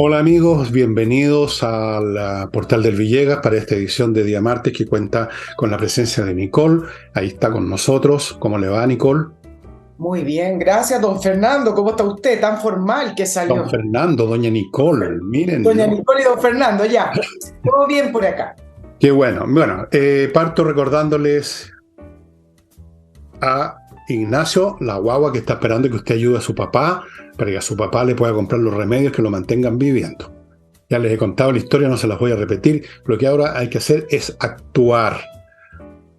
Hola amigos, bienvenidos al portal del Villegas para esta edición de Día Martes que cuenta con la presencia de Nicole. Ahí está con nosotros. ¿Cómo le va, Nicole? Muy bien, gracias, don Fernando. ¿Cómo está usted? Tan formal que Don salió. Fernando, doña Nicole, Doña mírenlo. Nicole y don Fernando, ya. Todo bien por acá. Qué bueno. Bueno, parto recordándoles a Ignacio, la guagua que está esperando que usted ayude a su papá para que a su papá le pueda comprar los remedios que lo mantengan viviendo. Ya les he contado la historia, no se las voy a repetir. Lo que ahora hay que hacer es actuar.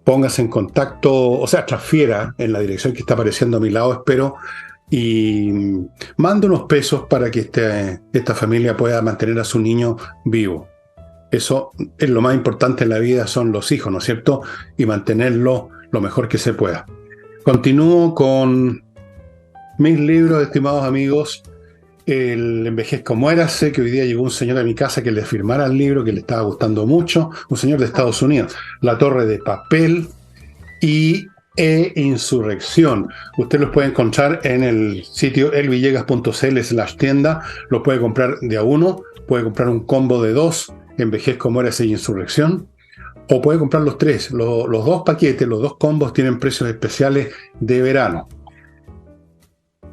Póngase en contacto, o sea, transfiera en la dirección que está apareciendo a mi lado, espero, y mande unos pesos para que esta familia pueda mantener a su niño vivo. Eso es lo más importante en la vida, son los hijos, ¿no es cierto? Y mantenerlos lo mejor que se pueda. Continúo con mis libros, estimados amigos. El Envejezca o Muérase, que hoy día llegó un señor a mi casa que le firmara el libro, que le estaba gustando mucho, un señor de Estados Unidos. La Torre de Papel y Insurrección. Usted los puede encontrar en el sitio elvillegas.cl/tienda. Los puede comprar de a uno, puede comprar un combo de dos, Envejezca o Muérase y Insurrección, o puede comprar los tres. Los dos paquetes, los dos combos tienen precios especiales de verano.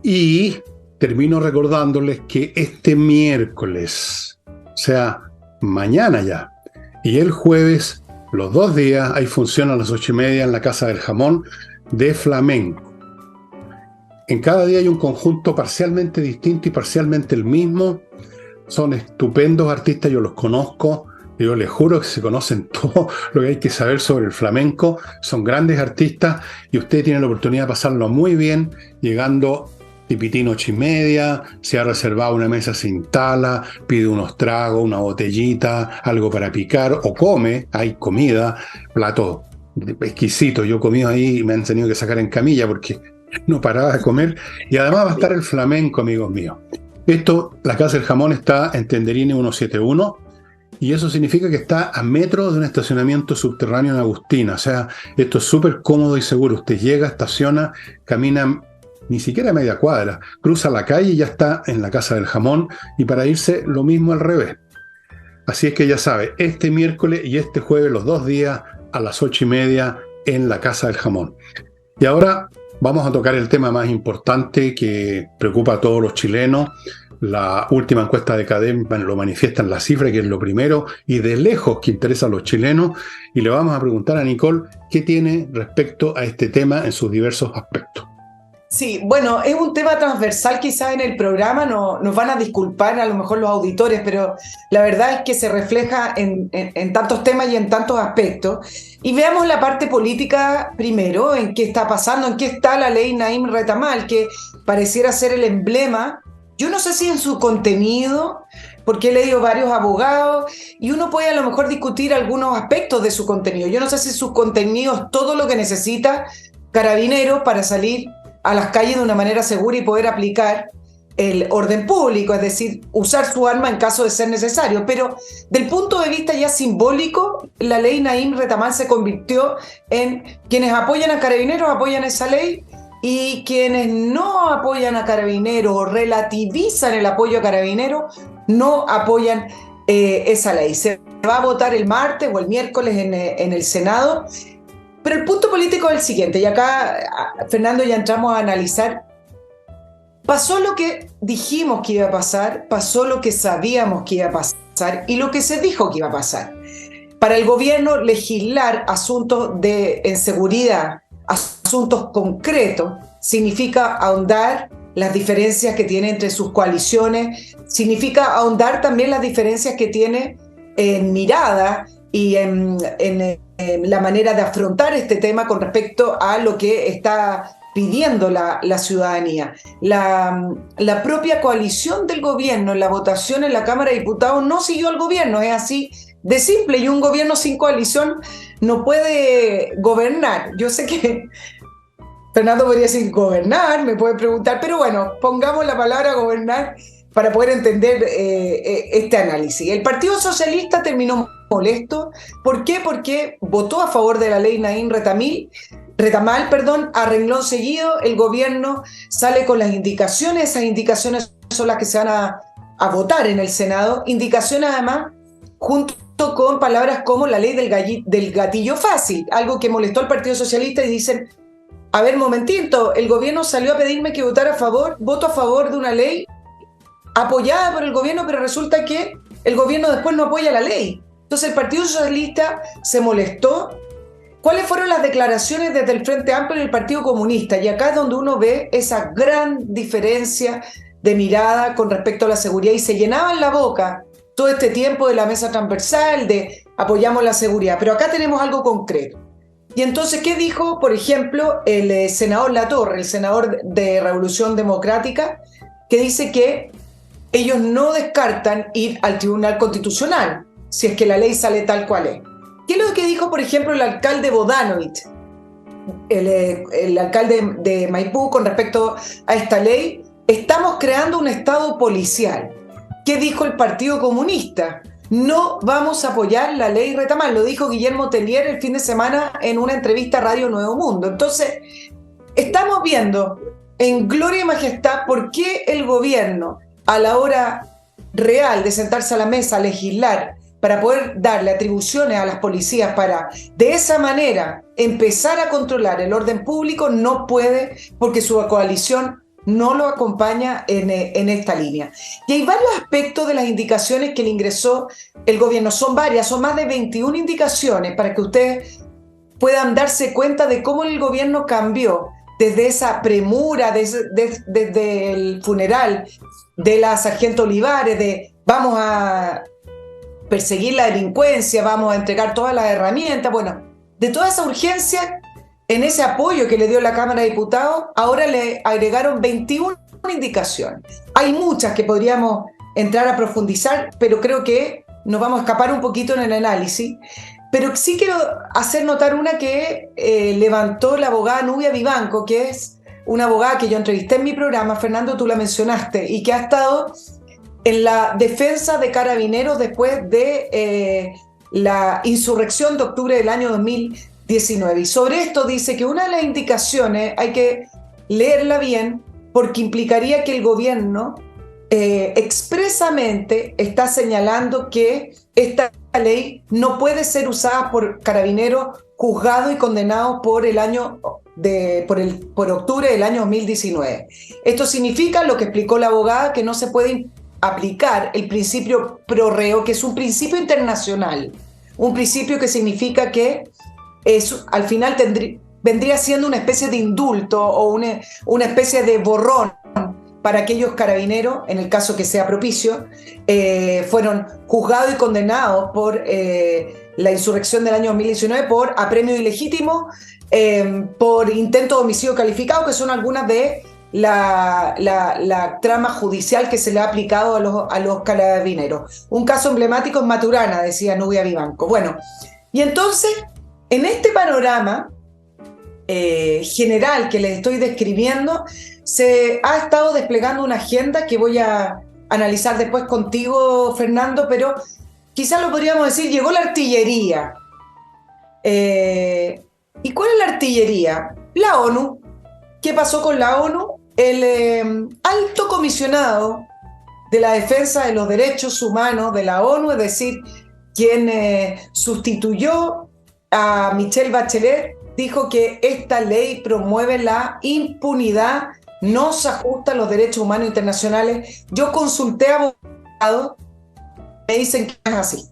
Y termino recordándoles que este miércoles, o sea, mañana ya, y el jueves, los 2 días, hay función a las 8:30 en la Casa del Jamón de flamenco. En cada día hay un conjunto parcialmente distinto y parcialmente el mismo. Son estupendos artistas, yo los conozco. Yo les juro que se conocen todo lo que hay que saber sobre el flamenco. Son grandes artistas y usted tiene la oportunidad de pasarlo muy bien llegando tipitino 8:30, se ha reservado una mesa, se instala, pide unos tragos, una botellita, algo para picar o come, hay comida, plato exquisito. Yo he comido ahí y me han tenido que sacar en camilla porque no paraba de comer. Y además va a estar el flamenco, amigos míos. La Casa del Jamón está en Tenderini 171 y eso significa que está a metros de un estacionamiento subterráneo en Agustina. O sea, esto es súper cómodo y seguro. Usted llega, estaciona, camina ni siquiera media cuadra, cruza la calle y ya está en la Casa del Jamón, y para irse lo mismo al revés. Así es que ya sabe, este miércoles y este jueves, los 2 días, a las 8:30 en la Casa del Jamón. Y ahora vamos a tocar el tema más importante que preocupa a todos los chilenos. La última encuesta de CADEM lo manifiesta en la cifra, que es lo primero y de lejos que interesa a los chilenos. Y le vamos a preguntar a Nicole qué tiene respecto a este tema en sus diversos aspectos. Sí, bueno, es un tema transversal quizás en el programa, no, nos van a disculpar a lo mejor los auditores, pero la verdad es que se refleja en tantos temas y en tantos aspectos. Y veamos la parte política primero, en qué está pasando, en qué está la ley Naim Retamal, que pareciera ser el emblema. Yo no sé si en su contenido, porque he leído varios abogados, y uno puede a lo mejor discutir algunos aspectos de su contenido. Yo no sé si su contenido es todo lo que necesita Carabineros para salir a las calles de una manera segura y poder aplicar el orden público, es decir, usar su arma en caso de ser necesario. Pero del punto de vista ya simbólico, la ley Naim Retamal se convirtió en quienes apoyan a Carabineros apoyan esa ley, y quienes no apoyan a Carabineros o relativizan el apoyo a Carabineros no apoyan esa ley. Se va a votar el martes o el miércoles en el Senado. Pero el punto político es el siguiente, y acá, Fernando, ya entramos a analizar. Pasó lo que dijimos que iba a pasar, pasó lo que sabíamos que iba a pasar y lo que se dijo que iba a pasar. Para el gobierno, legislar asuntos en seguridad, asuntos concretos, significa ahondar las diferencias que tiene entre sus coaliciones, significa ahondar también las diferencias que tiene en mirada y en la manera de afrontar este tema con respecto a lo que está pidiendo la ciudadanía. La propia coalición del gobierno en la votación en la Cámara de Diputados no siguió al gobierno, es así de simple, y un gobierno sin coalición no puede gobernar. Yo sé que Fernando podría decir gobernar, me puede preguntar, pero bueno, pongamos la palabra gobernar para poder entender este análisis. El Partido Socialista terminó molesto. ¿Por qué? Porque votó a favor de la ley Naim Retamal, a renglón seguido. El gobierno sale con las indicaciones, esas indicaciones son las que se van a a votar en el Senado, indicaciones además junto con palabras como la ley del gatillo fácil, algo que molestó al Partido Socialista, y dicen, a ver, momentito, el gobierno salió a pedirme que votara voto a favor de una ley apoyada por el gobierno, pero resulta que el gobierno después no apoya la ley. Entonces el Partido Socialista se molestó. ¿Cuáles fueron las declaraciones desde el Frente Amplio y el Partido Comunista? Y acá es donde uno ve esa gran diferencia de mirada con respecto a la seguridad, y se llenaban la boca todo este tiempo de la mesa transversal, de apoyamos la seguridad, pero acá tenemos algo concreto. Y entonces, ¿qué dijo, por ejemplo, el senador Latorre, el senador de Revolución Democrática, que dice que ellos no descartan ir al Tribunal Constitucional si es que la ley sale tal cual es? ¿Qué es lo que dijo, por ejemplo, el alcalde Bodanovich, el alcalde de Maipú, con respecto a esta ley? Estamos creando un Estado policial. ¿Qué dijo el Partido Comunista? No vamos a apoyar la ley Retamal. Lo dijo Guillermo Tellier el fin de semana en una entrevista a Radio Nuevo Mundo. Entonces, estamos viendo en gloria y majestad por qué el gobierno, a la hora real de sentarse a la mesa a legislar, para poder darle atribuciones a las policías para de esa manera empezar a controlar el orden público, no puede, porque su coalición no lo acompaña en esta línea. Y hay varios aspectos de las indicaciones que le ingresó el gobierno. Son varias, son más de 21 indicaciones para que ustedes puedan darse cuenta de cómo el gobierno cambió desde esa premura, desde el funeral de la sargento Olivares, de vamos a perseguir la delincuencia, vamos a entregar todas las herramientas. Bueno, de toda esa urgencia, en ese apoyo que le dio la Cámara de Diputados, ahora le agregaron 21 indicaciones. Hay muchas que podríamos entrar a profundizar, pero creo que nos vamos a escapar un poquito en el análisis. Pero sí quiero hacer notar una que levantó la abogada Nubia Vivanco, que es una abogada que yo entrevisté en mi programa, Fernando, tú la mencionaste, y que ha estado en la defensa de Carabineros después de la insurrección de octubre del año 2019. Y sobre esto dice que una de las indicaciones hay que leerla bien, porque implicaría que el gobierno expresamente está señalando que esta ley no puede ser usada por carabineros juzgados y condenados por por octubre del año 2019. Esto significa, lo que explicó la abogada, que no se puede aplicar el principio pro reo, que es un principio internacional, un principio que significa que al final vendría siendo una especie de indulto o una especie de borrón para aquellos carabineros, en el caso que sea propicio, fueron juzgados y condenados por la insurrección del año 2019 por apremio ilegítimo, por intento de homicidio calificado, que son algunas de la trama judicial que se le ha aplicado a los carabineros. Un caso emblemático es Maturana, decía Nubia Vivanco. Bueno, y entonces, en este panorama general que les estoy describiendo, se ha estado desplegando una agenda que voy a analizar después contigo, Fernando, pero quizás lo podríamos decir, llegó la artillería. ¿Y cuál es la artillería? La ONU. ¿Qué pasó con la ONU? El alto comisionado de la defensa de los derechos humanos de la ONU, es decir, quien sustituyó a Michelle Bachelet, dijo que esta ley promueve la impunidad, no se ajusta a los derechos humanos internacionales. Yo consulté a abogados, me dicen que es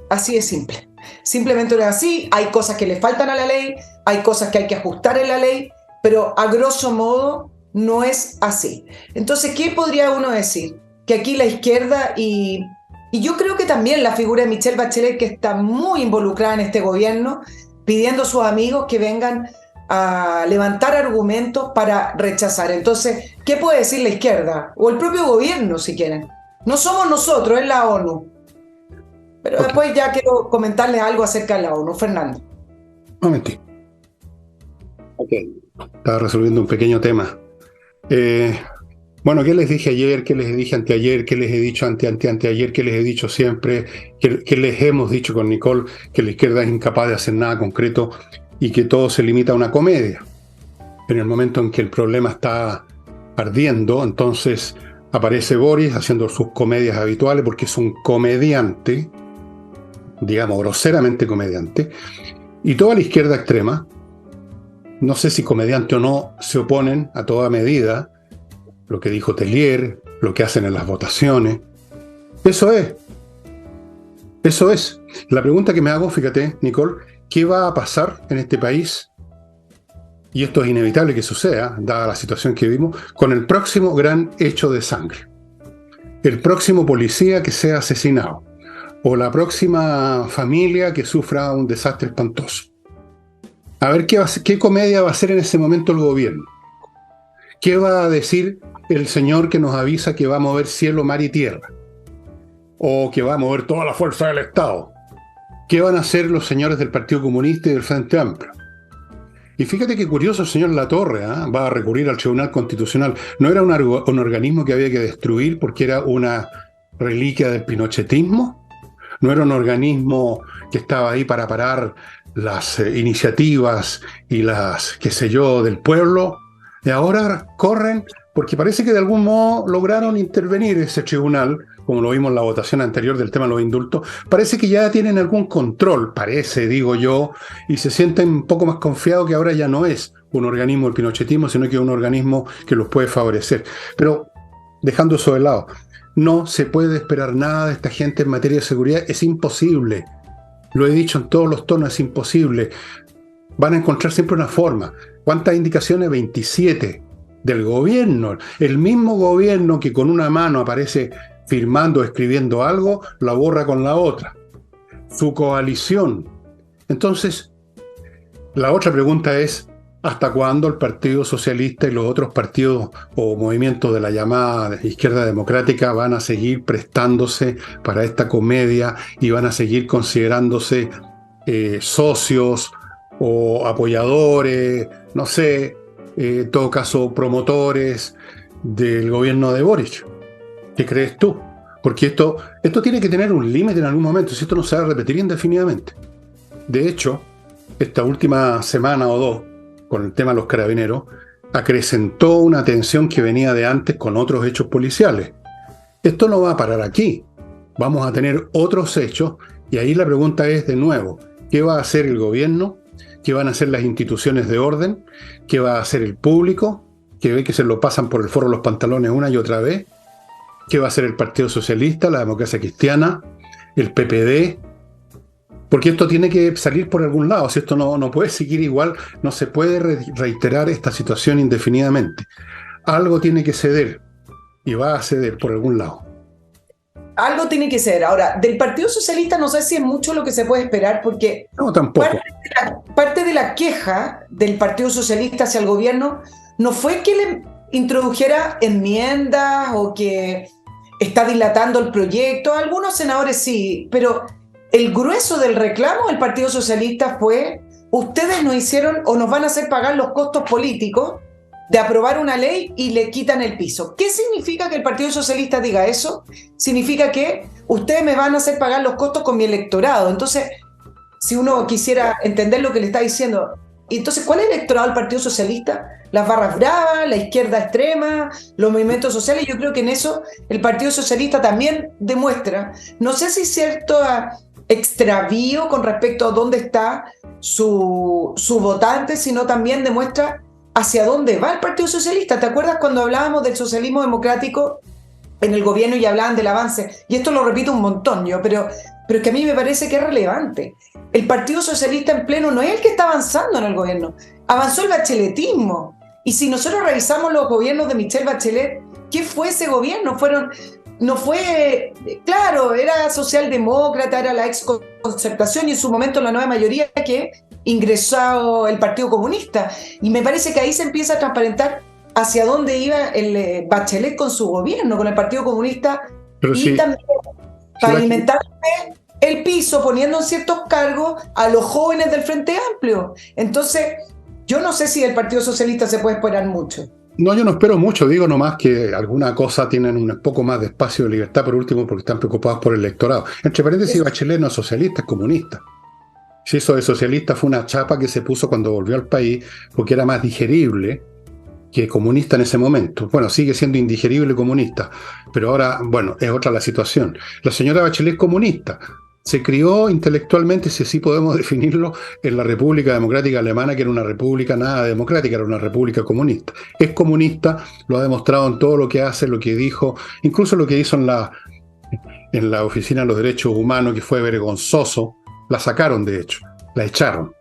así de simple. Simplemente no es así, hay cosas que le faltan a la ley, hay cosas que hay que ajustar en la ley, pero a grosso modo no es así. Entonces, ¿qué podría uno decir? Que aquí la izquierda y yo creo que también la figura de Michelle Bachelet, que está muy involucrada en este gobierno, pidiendo a sus amigos que vengan a levantar argumentos para rechazar. Entonces, ¿qué puede decir la izquierda? O el propio gobierno, si quieren. No somos nosotros, es la ONU. Pero después ya quiero comentarles algo acerca de la ONU. Fernando. Un momentito. Ok. Estaba resolviendo un pequeño tema. Bueno, ¿qué les dije ayer? ¿Qué les dije anteayer? ¿Qué les he dicho anteayer? ¿Qué les he dicho siempre? ¿Qué les hemos dicho con Nicole? Que la izquierda es incapaz de hacer nada concreto y que todo se limita a una comedia. En el momento en que el problema está ardiendo, entonces Aparece Boris haciendo sus comedias habituales porque es un comediante, digamos groseramente comediante, y toda la izquierda extrema, no sé si comediante o no, se oponen a toda medida, lo que dijo Tellier, lo que hacen en las votaciones. Eso es. Eso es. La pregunta que me hago, fíjate, Nicole, ¿qué va a pasar en este país? Y esto es inevitable que suceda, dada la situación que vivimos, con el próximo gran hecho de sangre. El próximo policía que sea asesinado. O la próxima familia que sufra un desastre espantoso. A ver qué comedia va a hacer en ese momento el gobierno. ¿Qué va a decir el señor que nos avisa que va a mover cielo, mar y tierra? O que va a mover toda la fuerza del Estado. ¿Qué van a hacer los señores del Partido Comunista y del Frente Amplio? Y fíjate qué curioso el señor Latorre, va a recurrir al Tribunal Constitucional. No era un organismo que había que destruir porque era una reliquia del pinochetismo. No era un organismo que estaba ahí para parar las iniciativas y las, qué sé yo, del pueblo. Y ahora corren porque parece que de algún modo lograron intervenir ese tribunal, como lo vimos en la votación anterior del tema de los indultos. Parece que ya tienen algún control, parece, digo yo, y se sienten un poco más confiados que ahora ya no es un organismo del pinochetismo, sino que es un organismo que los puede favorecer. Pero, dejando eso de lado, no se puede esperar nada de esta gente en materia de seguridad, es imposible. Lo he dicho en todos los tonos, es imposible. Van a encontrar siempre una forma. ¿Cuántas indicaciones? 27 del gobierno. El mismo gobierno que con una mano aparece firmando o escribiendo algo, la borra con la otra. Su coalición. Entonces, la otra pregunta es, ¿hasta cuándo el Partido Socialista y los otros partidos o movimientos de la llamada izquierda democrática van a seguir prestándose para esta comedia y van a seguir considerándose socios o apoyadores, no sé, en todo caso promotores del gobierno de Boric? ¿Qué crees tú? Porque esto tiene que tener un límite en algún momento, si esto no se va a repetir indefinidamente. De hecho, esta última semana o dos, con el tema de los carabineros, acrecentó una tensión que venía de antes con otros hechos policiales. Esto no va a parar aquí. Vamos a tener otros hechos, y ahí la pregunta es de nuevo, ¿qué va a hacer el gobierno? ¿Qué van a hacer las instituciones de orden? ¿Qué va a hacer el público? Que ve que se lo pasan por el forro los pantalones una y otra vez. ¿Qué va a hacer el Partido Socialista, la Democracia Cristiana, el PPD? Porque esto tiene que salir por algún lado. Si esto no puede seguir igual, no se puede reiterar esta situación indefinidamente. Algo tiene que ceder, y va a ceder por algún lado. Algo tiene que ser. Ahora, del Partido Socialista no sé si es mucho lo que se puede esperar, porque no, tampoco. Parte de la queja del Partido Socialista hacia el gobierno no fue que le introdujera enmiendas o que está dilatando el proyecto. Algunos senadores sí, pero el grueso del reclamo del Partido Socialista fue: ustedes nos hicieron o nos van a hacer pagar los costos políticos de aprobar una ley y le quitan el piso. ¿Qué significa que el Partido Socialista diga eso? Significa que ustedes me van a hacer pagar los costos con mi electorado. Entonces, si uno quisiera entender lo que le está diciendo, entonces, ¿cuál es el electorado del Partido Socialista? Las barras bravas, la izquierda extrema, los movimientos sociales. Yo creo que en eso el Partido Socialista también demuestra, no sé si cierto extravío con respecto a dónde está su votante, sino también demuestra hacia dónde va el Partido Socialista. ¿Te acuerdas cuando hablábamos del socialismo democrático en el gobierno y hablaban del avance? Y esto lo repito un montón yo, pero es que a mí me parece que es relevante. El Partido Socialista en pleno no es el que está avanzando en el gobierno. Avanzó el bacheletismo. Y si nosotros revisamos los gobiernos de Michelle Bachelet, ¿qué fue ese gobierno? No fue, claro, era socialdemócrata, era la exconcertación y en su momento la nueva mayoría que ingresó el Partido Comunista. Y me parece que ahí se empieza a transparentar hacia dónde iba el Bachelet con su gobierno, con el Partido Comunista. Pero y sí, también para alimentar el piso, poniendo en ciertos cargos a los jóvenes del Frente Amplio. Entonces, yo no sé si del Partido Socialista se puede esperar mucho. No, yo no espero mucho, digo nomás que alguna cosa tienen un poco más de espacio de libertad, por último, porque están preocupados por el electorado. Entre paréntesis, Bachelet no es socialista, es comunista. Si eso de socialista fue una chapa que se puso cuando volvió al país, porque era más digerible que comunista en ese momento. Bueno, sigue siendo indigerible comunista, pero ahora, bueno, es otra la situación. La señora Bachelet es comunista. Se crió intelectualmente, si así podemos definirlo, en la República Democrática Alemana, que era una república nada democrática, era una república comunista. Es comunista, lo ha demostrado en todo lo que hace, lo que dijo, incluso lo que hizo en la Oficina de los Derechos Humanos, que fue vergonzoso. La sacaron, de hecho, la echaron.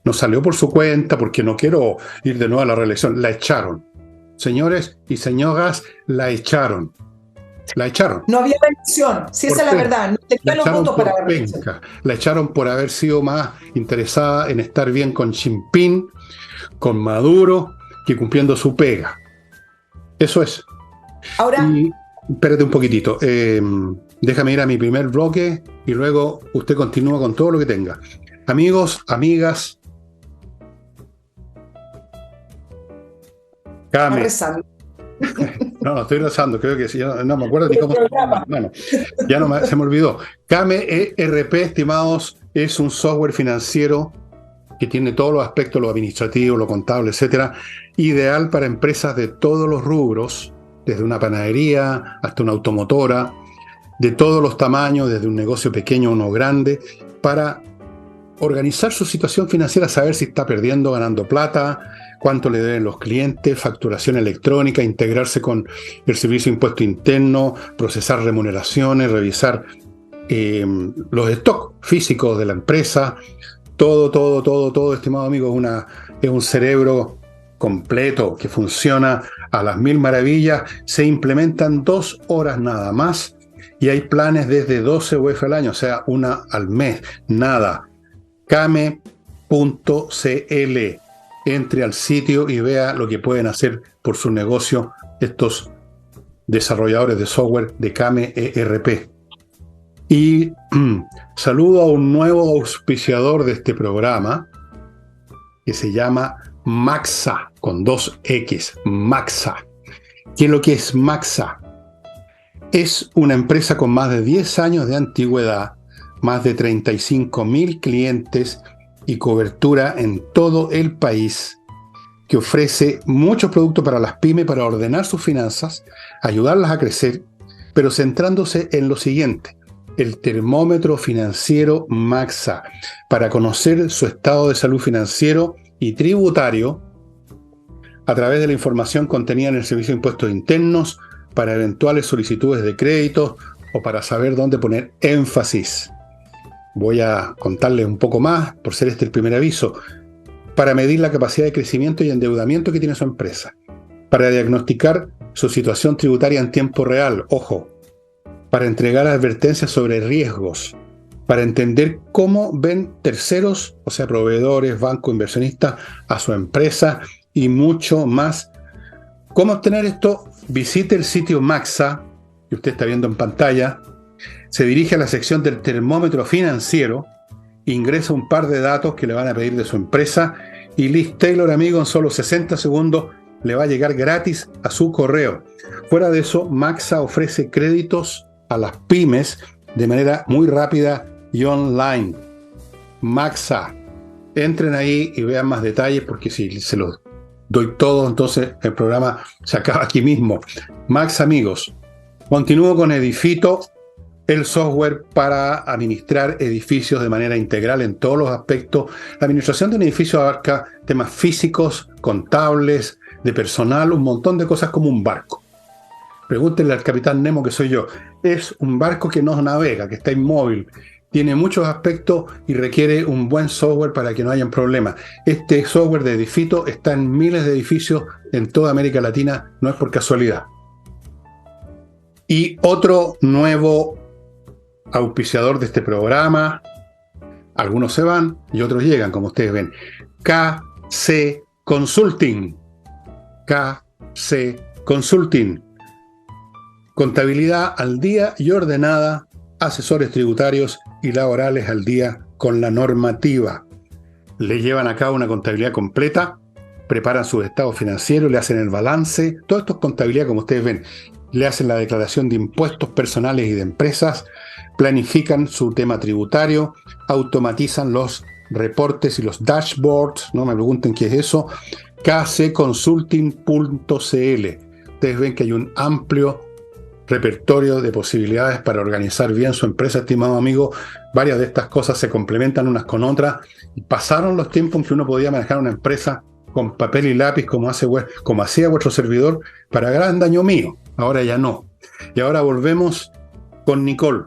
No salió por su cuenta, porque no quiero ir de nuevo a la reelección. La echaron. Señores y señoras, la echaron. La echaron. No había elección, si esa es la verdad, no tenía los votos para la reelección. La echaron por haber sido más interesada en estar bien con Xi Jinping, con Maduro, que cumpliendo su pega. Eso es. Ahora, y, espérate un poquitito. Déjame ir a mi primer bloque y luego usted continúa con todo lo que tenga. Amigos, amigas. Came. No, estoy rezando, creo que sí, no me acuerdo ni cómo se llama. Bueno, ya se me olvidó. Came ERP, estimados, es un software financiero que tiene todos los aspectos, lo administrativo, lo contable, etcétera, ideal para empresas de todos los rubros, desde una panadería hasta una automotora, de todos los tamaños, desde un negocio pequeño a uno grande, para organizar su situación financiera, saber si está perdiendo, ganando plata, cuánto le deben los clientes, facturación electrónica, integrarse con el servicio de impuesto interno, procesar remuneraciones, revisar los stocks físicos de la empresa. Todo, estimado amigo, es un cerebro completo que funciona a las mil maravillas. Se implementan 2 horas nada más y hay planes desde 12 UF al año, o sea, una al mes, nada. Came.cl. Entre al sitio y vea lo que pueden hacer por su negocio estos desarrolladores de software de Came ERP. Y saludo a un nuevo auspiciador de este programa que se llama Maxa, con 2X, Maxa. ¿Qué es lo que es Maxa? Es una empresa con más de 10 años de antigüedad, más de 35.000 clientes y cobertura en todo el país, que ofrece muchos productos para las pymes para ordenar sus finanzas, ayudarlas a crecer, pero centrándose en lo siguiente: el termómetro financiero Maxa, para conocer su estado de salud financiero y tributario a través de la información contenida en el Servicio de Impuestos Internos, para eventuales solicitudes de crédito o para saber dónde poner énfasis. Voy a contarles un poco más, por ser este el primer aviso, para medir la capacidad de crecimiento y endeudamiento que tiene su empresa, para diagnosticar su situación tributaria en tiempo real, ojo, para entregar advertencias sobre riesgos, para entender cómo ven terceros, o sea, proveedores, bancos, inversionistas, a su empresa y mucho más. ¿Cómo obtener esto? Visite el sitio Maxa, que usted está viendo en pantalla. Se dirige a la sección del termómetro financiero, ingresa un par de datos que le van a pedir de su empresa y Liz Taylor, amigo, en solo 60 segundos le va a llegar gratis a su correo. Fuera de eso, Maxa ofrece créditos a las pymes de manera muy rápida y online. Maxa. Entren ahí y vean más detalles, porque si se los doy todo, entonces el programa se acaba aquí mismo. Maxa, amigos. Continúo con Edifito, el software para administrar edificios de manera integral en todos los aspectos. La administración de un edificio abarca temas físicos, contables, de personal, un montón de cosas, como un barco. Pregúntenle al capitán Nemo, que soy yo. Es un barco que no navega, que está inmóvil. Tiene muchos aspectos y requiere un buen software para que no hayan problemas. Este software de Edifito está en miles de edificios en toda América Latina, no es por casualidad. Y otro nuevo auspiciador de este programa, algunos se van y otros llegan, como ustedes ven. KC Consulting. KC Consulting. Contabilidad al día y ordenada, asesores tributarios y laborales al día con la normativa. Le llevan a cabo una contabilidad completa, preparan sus estados financieros, le hacen el balance. Todo esto es contabilidad, como ustedes ven. Le hacen la declaración de impuestos personales y de empresas, planifican su tema tributario, automatizan los reportes y los dashboards, no me pregunten qué es eso, kcconsulting.cl. Ustedes ven que hay un amplio repertorio de posibilidades para organizar bien su empresa, estimado amigo. Varias de estas cosas se complementan unas con otras y pasaron los tiempos en que uno podía manejar una empresa con papel y lápiz como hacía vuestro servidor para gran daño mío. Ahora ya no. Y ahora volvemos con Nicole.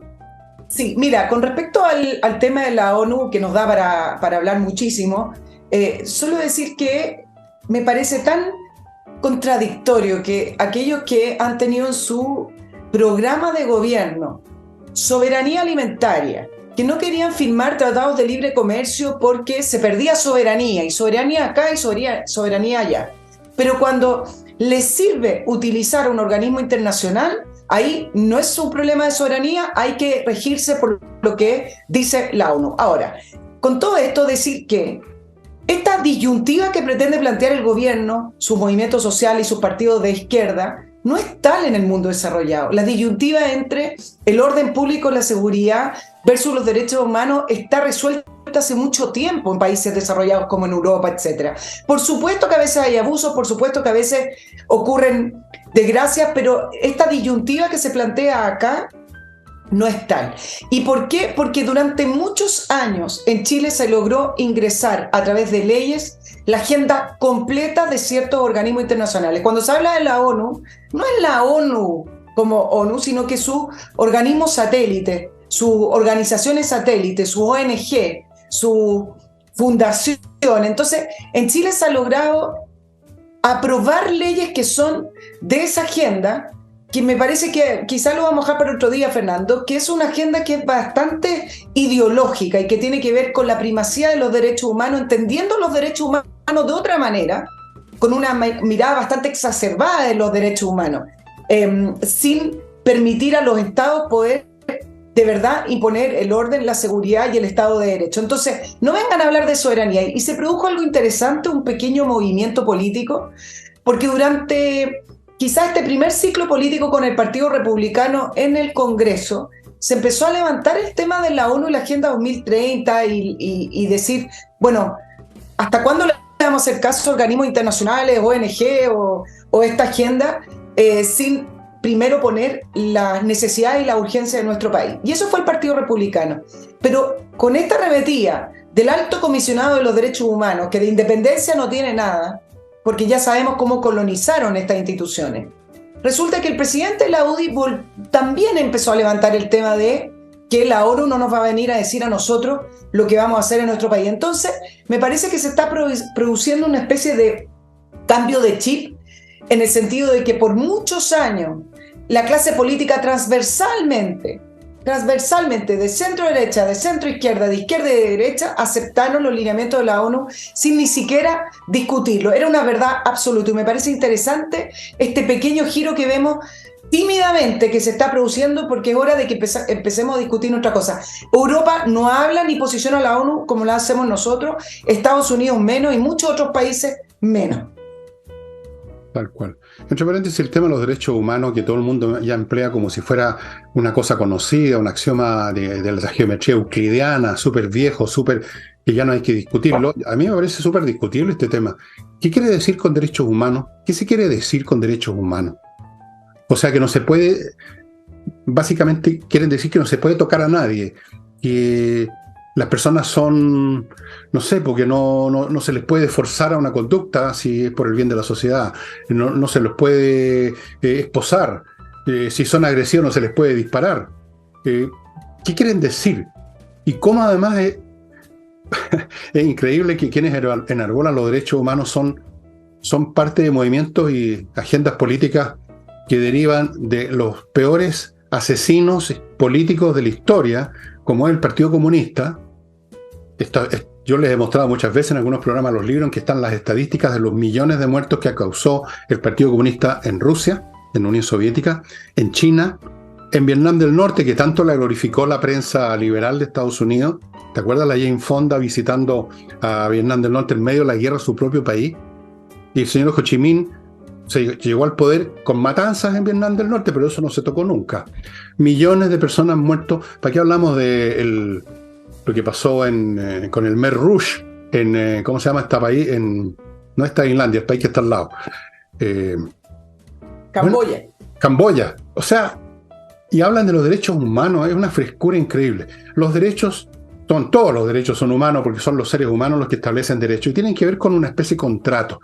Sí, mira, con respecto al tema de la ONU, que nos da para hablar muchísimo, solo decir que me parece tan contradictorio que aquellos que han tenido en su programa de gobierno soberanía alimentaria, que no querían firmar tratados de libre comercio porque se perdía soberanía, y soberanía acá y soberanía allá. Pero cuando les sirve utilizar un organismo internacional, ahí no es un problema de soberanía, hay que regirse por lo que dice la ONU. Ahora, con todo esto, decir que esta disyuntiva que pretende plantear el gobierno, su movimiento social y sus partidos de izquierda, no es tal en el mundo desarrollado. La disyuntiva entre el orden público, la seguridad versus los derechos humanos está resuelta hace mucho tiempo en países desarrollados como en Europa, etc. Por supuesto que a veces hay abusos, por supuesto que a veces ocurren desgracias, pero esta disyuntiva que se plantea acá no es tal. ¿Y por qué? Porque durante muchos años en Chile se logró ingresar a través de leyes la agenda completa de ciertos organismos internacionales. Cuando se habla de la ONU, no es la ONU como ONU, sino que su organismo satélite, sus organizaciones satélites, su ONG, su fundación. Entonces, en Chile se ha logrado aprobar leyes que son de esa agenda, que me parece que quizás lo vamos a dejar para otro día, Fernando, que es una agenda que es bastante ideológica y que tiene que ver con la primacía de los derechos humanos, entendiendo los derechos humanos de otra manera, con una mirada bastante exacerbada de los derechos humanos, sin permitir a los estados poder de verdad imponer el orden, la seguridad y el Estado de Derecho. Entonces, no vengan a hablar de soberanía. Y se produjo algo interesante, un pequeño movimiento político, porque durante quizás este primer ciclo político con el Partido Republicano en el Congreso, se empezó a levantar el tema de la ONU y la Agenda 2030 y decir, bueno, ¿hasta cuándo le vamos a hacer caso a organismos internacionales, ONG o esta agenda sin primero poner las necesidades y la urgencia de nuestro país? Y eso fue el Partido Republicano. Pero con esta arremetida del Alto Comisionado de los Derechos Humanos, que de independencia no tiene nada, porque ya sabemos cómo colonizaron estas instituciones, resulta que el presidente de la UDI también empezó a levantar el tema de que la ONU no nos va a venir a decir a nosotros lo que vamos a hacer en nuestro país. Entonces, me parece que se está produciendo una especie de cambio de chip, en el sentido de que por muchos años la clase política transversalmente, de centro derecha, de centro izquierda, de izquierda y de derecha, aceptaron los lineamientos de la ONU sin ni siquiera discutirlo. Era una verdad absoluta y me parece interesante este pequeño giro que vemos tímidamente que se está produciendo, porque es hora de que empecemos a discutir nuestra cosa. Europa no habla ni posiciona a la ONU como la hacemos nosotros, Estados Unidos menos y muchos otros países menos. Tal cual. Entre paréntesis, el tema de los derechos humanos, que todo el mundo ya emplea como si fuera una cosa conocida, un axioma de la geometría euclidiana, súper viejo, que ya no hay que discutirlo. A mí me parece súper discutible este tema. ¿Qué quiere decir con derechos humanos? ¿Qué se quiere decir con derechos humanos? O sea, que no se puede, básicamente quieren decir que no se puede tocar a nadie, que las personas son, no sé, porque no se les puede forzar a una conducta si es por el bien de la sociedad, no se los puede esposar, si son agresivos no se les puede disparar. ¿Qué quieren decir? Y cómo además es increíble que quienes enarbolan los derechos humanos son parte de movimientos y agendas políticas que derivan de los peores asesinos políticos de la historia, como es el Partido Comunista. Yo les he mostrado muchas veces en algunos programas los libros en que están las estadísticas de los millones de muertos que causó el Partido Comunista en Rusia, en la Unión Soviética, en China, en Vietnam del Norte, que tanto la glorificó la prensa liberal de Estados Unidos. ¿Te acuerdas la Jane Fonda visitando a Vietnam del Norte en medio de la guerra a su propio país? Y el señor Ho Chi Minh se llegó al poder con matanzas en Vietnam del Norte, pero eso no se tocó nunca. Millones de personas muertos. ¿Para qué hablamos de lo que pasó con el Khmer Rouge ¿cómo se llama este país? No es Tailandia, el país que está al lado. Camboya. Bueno, Camboya. O sea, y hablan de los derechos humanos, es una frescura increíble. Los derechos todos los derechos son humanos porque son los seres humanos los que establecen derechos y tienen que ver con una especie de contrato.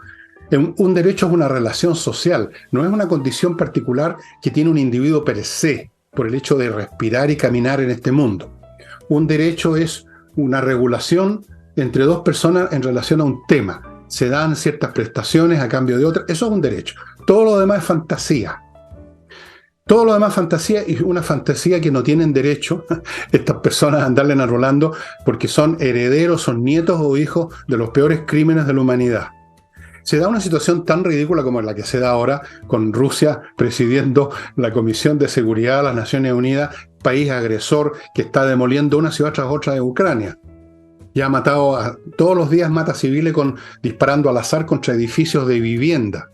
Un derecho es una relación social, no es una condición particular que tiene un individuo per se, por el hecho de respirar y caminar en este mundo. Un derecho es una regulación entre dos personas en relación a un tema. Se dan ciertas prestaciones a cambio de otras, eso es un derecho. Todo lo demás es fantasía. Todo lo demás fantasía, y una fantasía que no tienen derecho estas personas a andarle enrolando porque son herederos, son nietos o hijos de los peores crímenes de la humanidad. Se da una situación tan ridícula como la que se da ahora con Rusia presidiendo la Comisión de Seguridad de las Naciones Unidas, país agresor que está demoliendo una ciudad tras otra de Ucrania. Ya ha matado, todos los días mata civiles disparando al azar contra edificios de vivienda.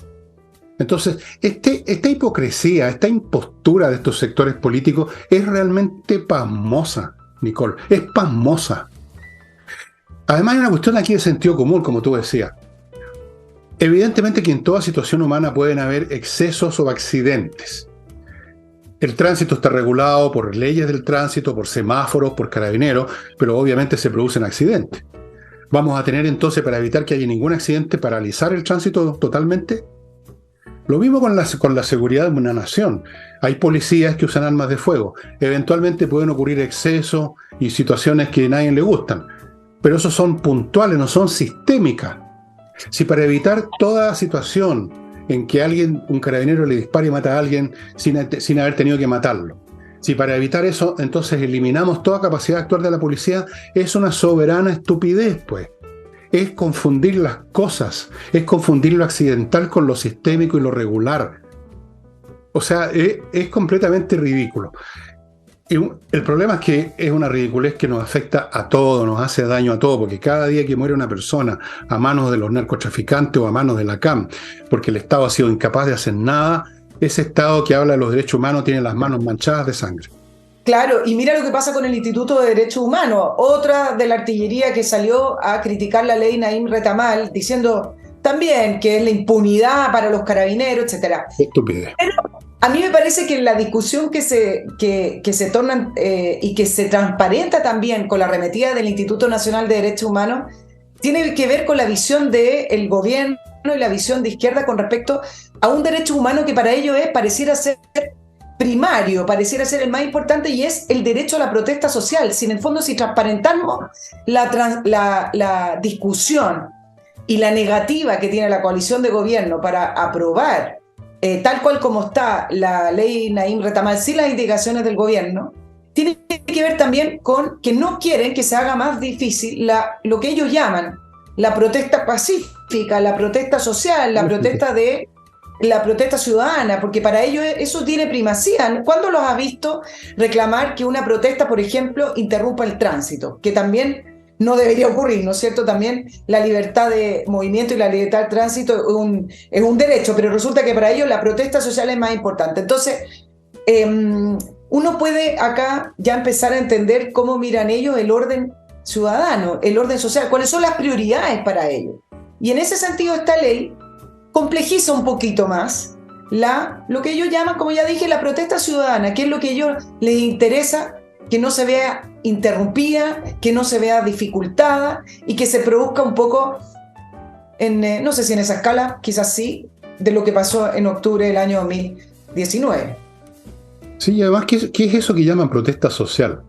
Entonces, esta hipocresía, esta impostura de estos sectores políticos es realmente pasmosa, Nicole, es pasmosa. Además hay una cuestión aquí de sentido común, como tú decías. Evidentemente que en toda situación humana pueden haber excesos o accidentes. El tránsito está regulado por leyes del tránsito, por semáforos, por carabineros, pero obviamente se producen accidentes. ¿Vamos a tener entonces, para evitar que haya ningún accidente, paralizar el tránsito totalmente? Lo mismo con la seguridad de una nación. Hay policías que usan armas de fuego. Eventualmente pueden ocurrir excesos y situaciones que a nadie le gustan. Pero esos son puntuales, no son sistémicas. Si para evitar toda situación en que un carabinero le dispare y mata a alguien sin haber tenido que matarlo, si para evitar eso entonces eliminamos toda capacidad de actuar de la policía, es una soberana estupidez, pues. Es confundir las cosas, es confundir lo accidental con lo sistémico y lo regular. O sea, es completamente ridículo. Y el problema es que es una ridiculez que nos afecta a todo, nos hace daño a todo, porque cada día que muere una persona a manos de los narcotraficantes o a manos de la CAM, porque el Estado ha sido incapaz de hacer nada, ese Estado que habla de los derechos humanos tiene las manos manchadas de sangre. Claro, y mira lo que pasa con el Instituto de Derechos Humanos, otra de la artillería que salió a criticar la ley Naim Retamal, diciendo también que es la impunidad para los carabineros, etc. Estupidez. Pero a mí me parece que la discusión que se torna y que se transparenta también con la arremetida del Instituto Nacional de Derechos Humanos tiene que ver con la visión del gobierno y la visión de izquierda con respecto a un derecho humano que para ellos pareciera ser primario, pareciera ser el más importante, y es el derecho a la protesta social. Si en el fondo, si transparentamos la discusión y la negativa que tiene la coalición de gobierno para aprobar tal cual como está la ley Naim Retamal sin las indicaciones del gobierno, tiene que ver también con que no quieren que se haga más difícil lo que ellos llaman la protesta pacífica, la protesta social, la protesta ciudadana, porque para ellos eso tiene primacía. ¿Cuándo los has visto reclamar que una protesta, por ejemplo, interrumpa el tránsito? Que también no debería ocurrir, ¿no es cierto? También la libertad de movimiento y la libertad de tránsito es un derecho, pero resulta que para ellos la protesta social es más importante. Entonces, uno puede acá ya empezar a entender cómo miran ellos el orden ciudadano, el orden social, cuáles son las prioridades para ellos. Y en ese sentido esta ley complejiza un poquito más lo que ellos llaman, como ya dije, la protesta ciudadana, que es lo que a ellos les interesa, que no se vea interrumpida, que no se vea dificultada y que se produzca un poco, no sé si en esa escala, quizás sí, de lo que pasó en octubre del año 2019. Sí, y además, ¿qué es eso que llaman protesta social?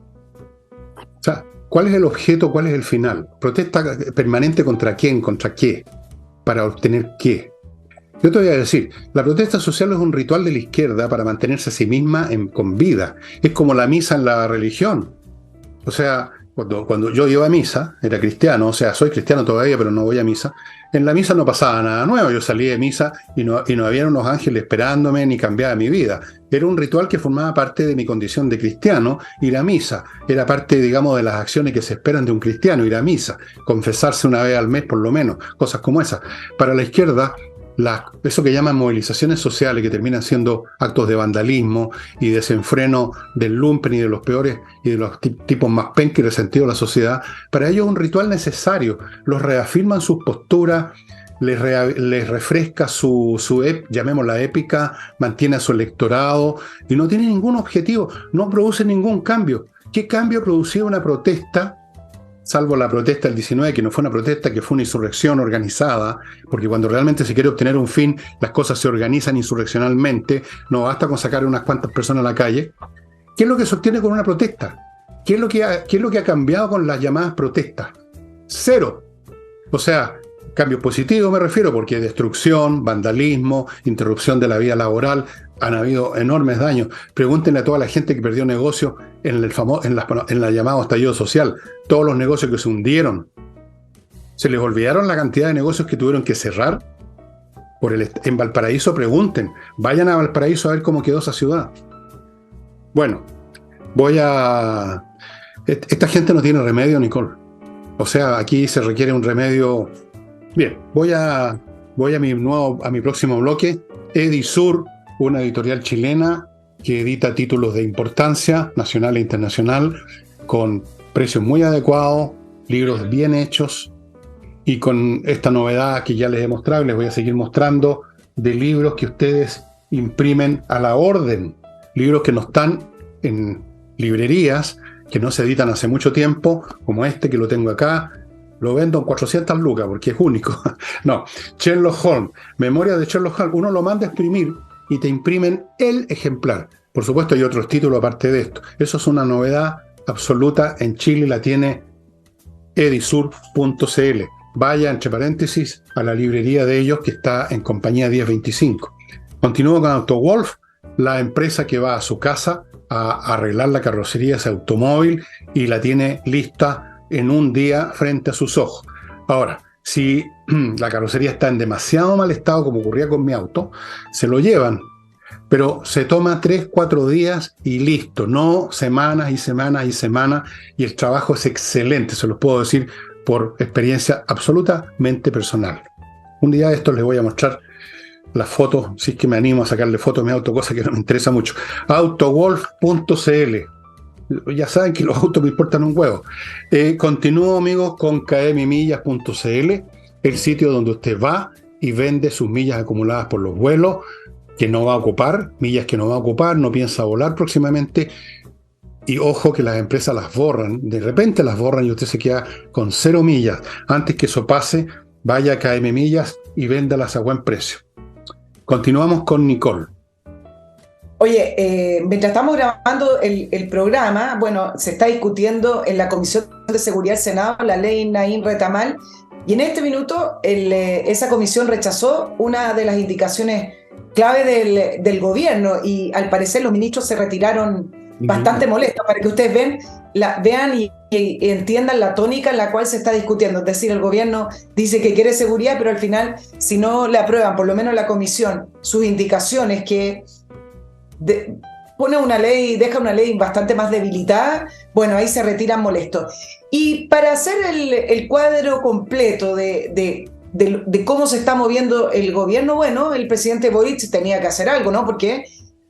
O sea, ¿cuál es el objeto, cuál es el final? ¿Protesta permanente contra quién, contra qué? ¿Para obtener qué? Yo te voy a decir, la protesta social es un ritual de la izquierda para mantenerse a sí misma con vida. Es como la misa en la religión. O sea, cuando yo iba a misa, era cristiano, o sea, soy cristiano todavía, pero no voy a misa. En la misa no pasaba nada nuevo. Yo salí de misa y no había unos ángeles esperándome ni cambiaba mi vida. Era un ritual que formaba parte de mi condición de cristiano, ir a misa. Era parte, digamos, de las acciones que se esperan de un cristiano, ir a misa. Confesarse una vez al mes, por lo menos. Cosas como esas. Para la izquierda, eso que llaman movilizaciones sociales, que terminan siendo actos de vandalismo y desenfreno del lumpen y de los peores y de los tipos más penca y resentidos de la sociedad, para ellos es un ritual necesario. Los reafirman sus posturas, les refresca llamémosla épica, mantiene a su electorado y no tiene ningún objetivo, no produce ningún cambio. ¿Qué cambio producía una protesta? Salvo la protesta del 19, que no fue una protesta, que fue una insurrección organizada, porque cuando realmente se quiere obtener un fin, las cosas se organizan insurreccionalmente, no basta con sacar unas cuantas personas a la calle. ¿Qué es lo que se obtiene con una protesta? ¿Qué es lo que ha cambiado con las llamadas protestas? Cero. O sea, cambios positivos me refiero, porque destrucción, vandalismo, interrupción de la vida laboral, han habido enormes daños. Pregúntenle a toda la gente que perdió negocios en la llamada estallido social, todos los negocios que se hundieron. ¿Se les olvidaron la cantidad de negocios que tuvieron que cerrar? En Valparaíso pregunten, vayan a Valparaíso a ver cómo quedó esa ciudad. Bueno, esta gente no tiene remedio, Nicole. O sea, aquí se requiere un remedio. Bien, voy a mi próximo bloque. Edisur, una editorial chilena que edita títulos de importancia nacional e internacional con precios muy adecuados, libros bien hechos, y con esta novedad que ya les he mostrado y les voy a seguir mostrando, de libros que ustedes imprimen a la orden, libros que no están en librerías, que no se editan hace mucho tiempo, como este que lo tengo acá. Lo vendo en 400 lucas porque es único. No, Sherlock Holmes, Memorias de Sherlock Holmes. Uno lo manda a exprimir y te imprimen el ejemplar. Por supuesto hay otros títulos aparte de esto. Eso es una novedad absoluta. En Chile la tiene edisur.cl. Vaya, entre paréntesis, a la librería de ellos que está en compañía 1025. Continúo con AutoWolf, la empresa que va a su casa a arreglar la carrocería de ese automóvil y la tiene lista en un día frente a sus ojos. Ahora, si la carrocería está en demasiado mal estado, como ocurría con mi auto, se lo llevan, pero se toma 3-4 días y listo, no semanas y semanas y semanas, y el trabajo es excelente, se los puedo decir por experiencia absolutamente personal. Un día de estos les voy a mostrar las fotos, si es que me animo a sacarle fotos a mi auto, cosa que no me interesa mucho. Autowolf.cl. Ya saben que los autos me importan un huevo. Continúo, amigos, con kmmillas.cl, el sitio donde usted va y vende sus millas acumuladas por los vuelos que no va a ocupar, millas que no va a ocupar, no piensa volar próximamente. Y ojo que las empresas las borran, de repente las borran y usted se queda con 0 millas. Antes que eso pase, vaya a KM Millas y véndalas a buen precio. Continuamos con Nicole. Oye, mientras estamos grabando el programa, bueno, se está discutiendo en la Comisión de Seguridad del Senado la ley Naim Retamal, y en este minuto esa comisión rechazó una de las indicaciones clave del gobierno, y al parecer los ministros se retiraron bastante molestos, para que ustedes vean y entiendan la tónica en la cual se está discutiendo. Es decir, el gobierno dice que quiere seguridad, pero al final, si no le aprueban, por lo menos la comisión, sus indicaciones que pone una ley, deja una ley bastante más debilitada, bueno, ahí se retiran molestos. Y para hacer el cuadro completo de cómo se está moviendo el gobierno, bueno, el presidente Boric tenía que hacer algo, ¿no? Porque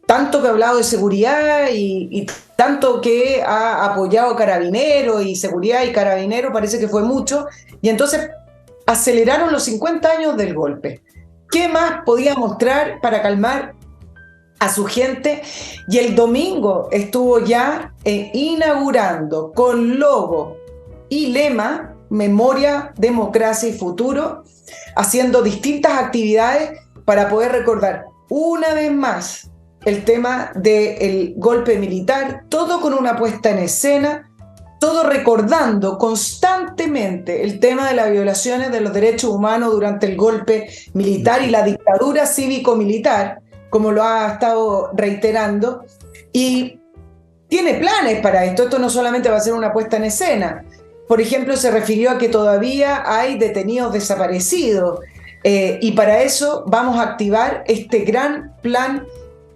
tanto que ha hablado de seguridad y tanto que ha apoyado Carabineros y seguridad y Carabineros, parece que fue mucho, y entonces aceleraron los 50 años del golpe. ¿Qué más podía mostrar para calmar a su gente? Y el domingo estuvo ya inaugurando con logo y lema Memoria, Democracia y Futuro, haciendo distintas actividades para poder recordar una vez más el tema del golpe militar, todo con una puesta en escena, todo recordando constantemente el tema de las violaciones de los derechos humanos durante el golpe militar y la dictadura cívico-militar, como lo ha estado reiterando, y tiene planes para esto. Esto no solamente va a ser una puesta en escena. Por ejemplo, se refirió a que todavía hay detenidos desaparecidos, y para eso vamos a activar este gran plan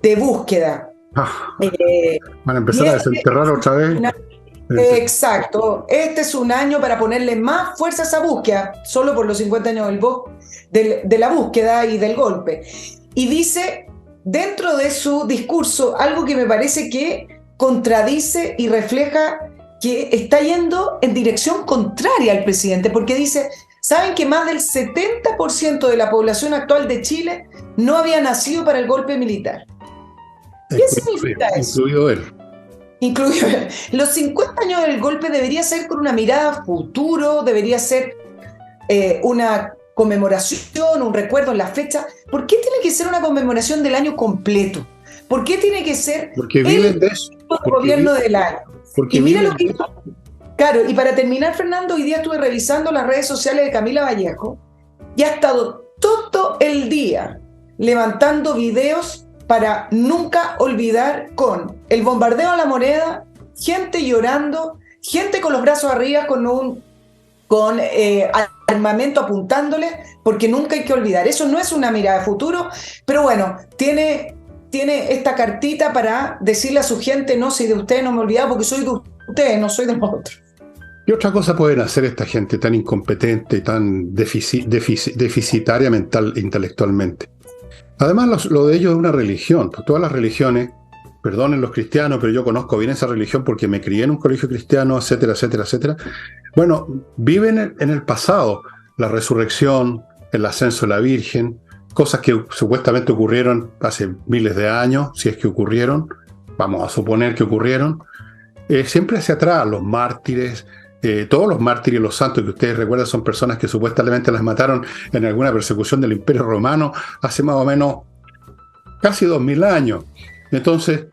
de búsqueda. Van a empezar a desenterrar otra vez. Exacto. Este es un año para ponerle más fuerza a esa búsqueda, solo por los 50 años de la búsqueda y del golpe. Y dice, dentro de su discurso, algo que me parece que contradice y refleja que está yendo en dirección contraria al presidente, porque dice: ¿Saben que más del 70% de la población actual de Chile no había nacido para el golpe militar? ¿Qué significa eso? Incluido él. Incluido los 50 años del golpe debería ser con una mirada a futuro, debería ser una conmemoración, un recuerdo en la fecha. ¿Por qué tiene que ser una conmemoración del año completo? ¿Por qué tiene que ser porque viven de eso, el gobierno del año? Porque y mira lo que... Claro, y para terminar, Fernando, hoy día estuve revisando las redes sociales de Camila Vallejo y ha estado todo el día levantando videos para nunca olvidar, con el bombardeo a la moneda, gente llorando, gente con los brazos arriba con armamento apuntándole, porque nunca hay que olvidar. Eso no es una mirada de futuro, pero bueno, tiene esta cartita para decirle a su gente: no, si de ustedes no me he olvidado, porque soy de ustedes, no soy de los otros. ¿Qué otra cosa pueden hacer esta gente tan incompetente y tan deficitaria intelectualmente? Además, lo de ellos es una religión. Pues todas las religiones, perdonen los cristianos, pero yo conozco bien esa religión porque me crié en un colegio cristiano, etcétera, etcétera, etcétera. Bueno, viven en el pasado. La resurrección, el ascenso de la Virgen, cosas que supuestamente ocurrieron hace miles de años, si es que ocurrieron, vamos a suponer que ocurrieron. Siempre hacia atrás, los mártires. Todos los mártires y los santos que ustedes recuerdan son personas que supuestamente las mataron en alguna persecución del Imperio Romano hace más o menos casi 2000 años. Entonces,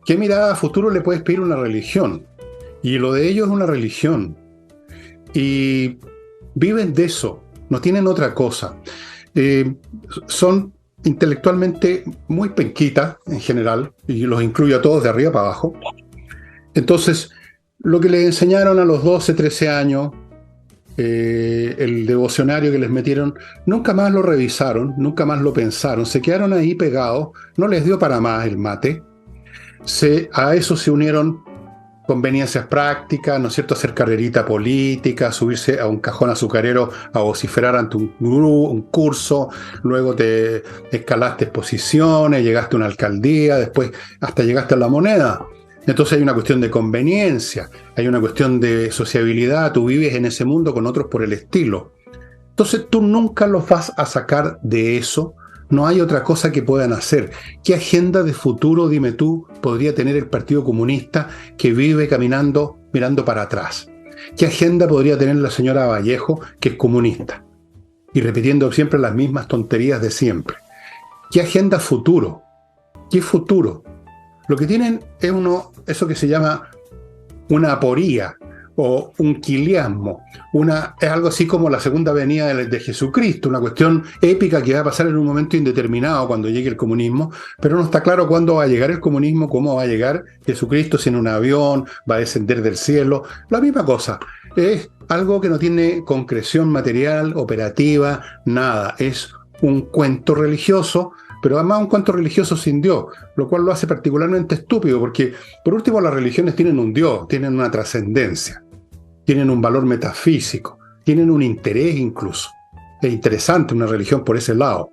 ¿qué mirada a futuro le puedes pedir a una religión? Y lo de ellos es una religión. Y viven de eso, no tienen otra cosa. Son intelectualmente muy penquitas en general, y los incluyo a todos de arriba para abajo. Entonces, lo que les enseñaron a los 12, 13 años, el devocionario que les metieron, nunca más lo revisaron, nunca más lo pensaron, se quedaron ahí pegados, no les dio para más el mate. A eso se unieron conveniencias prácticas, ¿no es cierto?, hacer carrerita política, subirse a un cajón azucarero a vociferar ante un gurú, un curso, luego te escalaste posiciones, llegaste a una alcaldía, después hasta llegaste a La Moneda. Entonces hay una cuestión de conveniencia, hay una cuestión de sociabilidad, tú vives en ese mundo con otros por el estilo. Entonces tú nunca los vas a sacar de eso, no hay otra cosa que puedan hacer. ¿Qué agenda de futuro, dime tú, podría tener el Partido Comunista que vive caminando, mirando para atrás? ¿Qué agenda podría tener la señora Vallejo, que es comunista? Y repitiendo siempre las mismas tonterías de siempre. ¿Qué agenda futuro? ¿Qué futuro? Lo que tienen es eso que se llama una aporía o un quiliasmo. Es algo así como la segunda venida de Jesucristo, una cuestión épica que va a pasar en un momento indeterminado cuando llegue el comunismo, pero no está claro cuándo va a llegar el comunismo, cómo va a llegar Jesucristo, si en un avión, va a descender del cielo. La misma cosa. Es algo que no tiene concreción material, operativa, nada. Es un cuento religioso, pero además un cuento religioso sin Dios, lo cual lo hace particularmente estúpido, porque por último las religiones tienen un Dios, tienen una trascendencia, tienen un valor metafísico, tienen un interés incluso. Es interesante una religión por ese lado,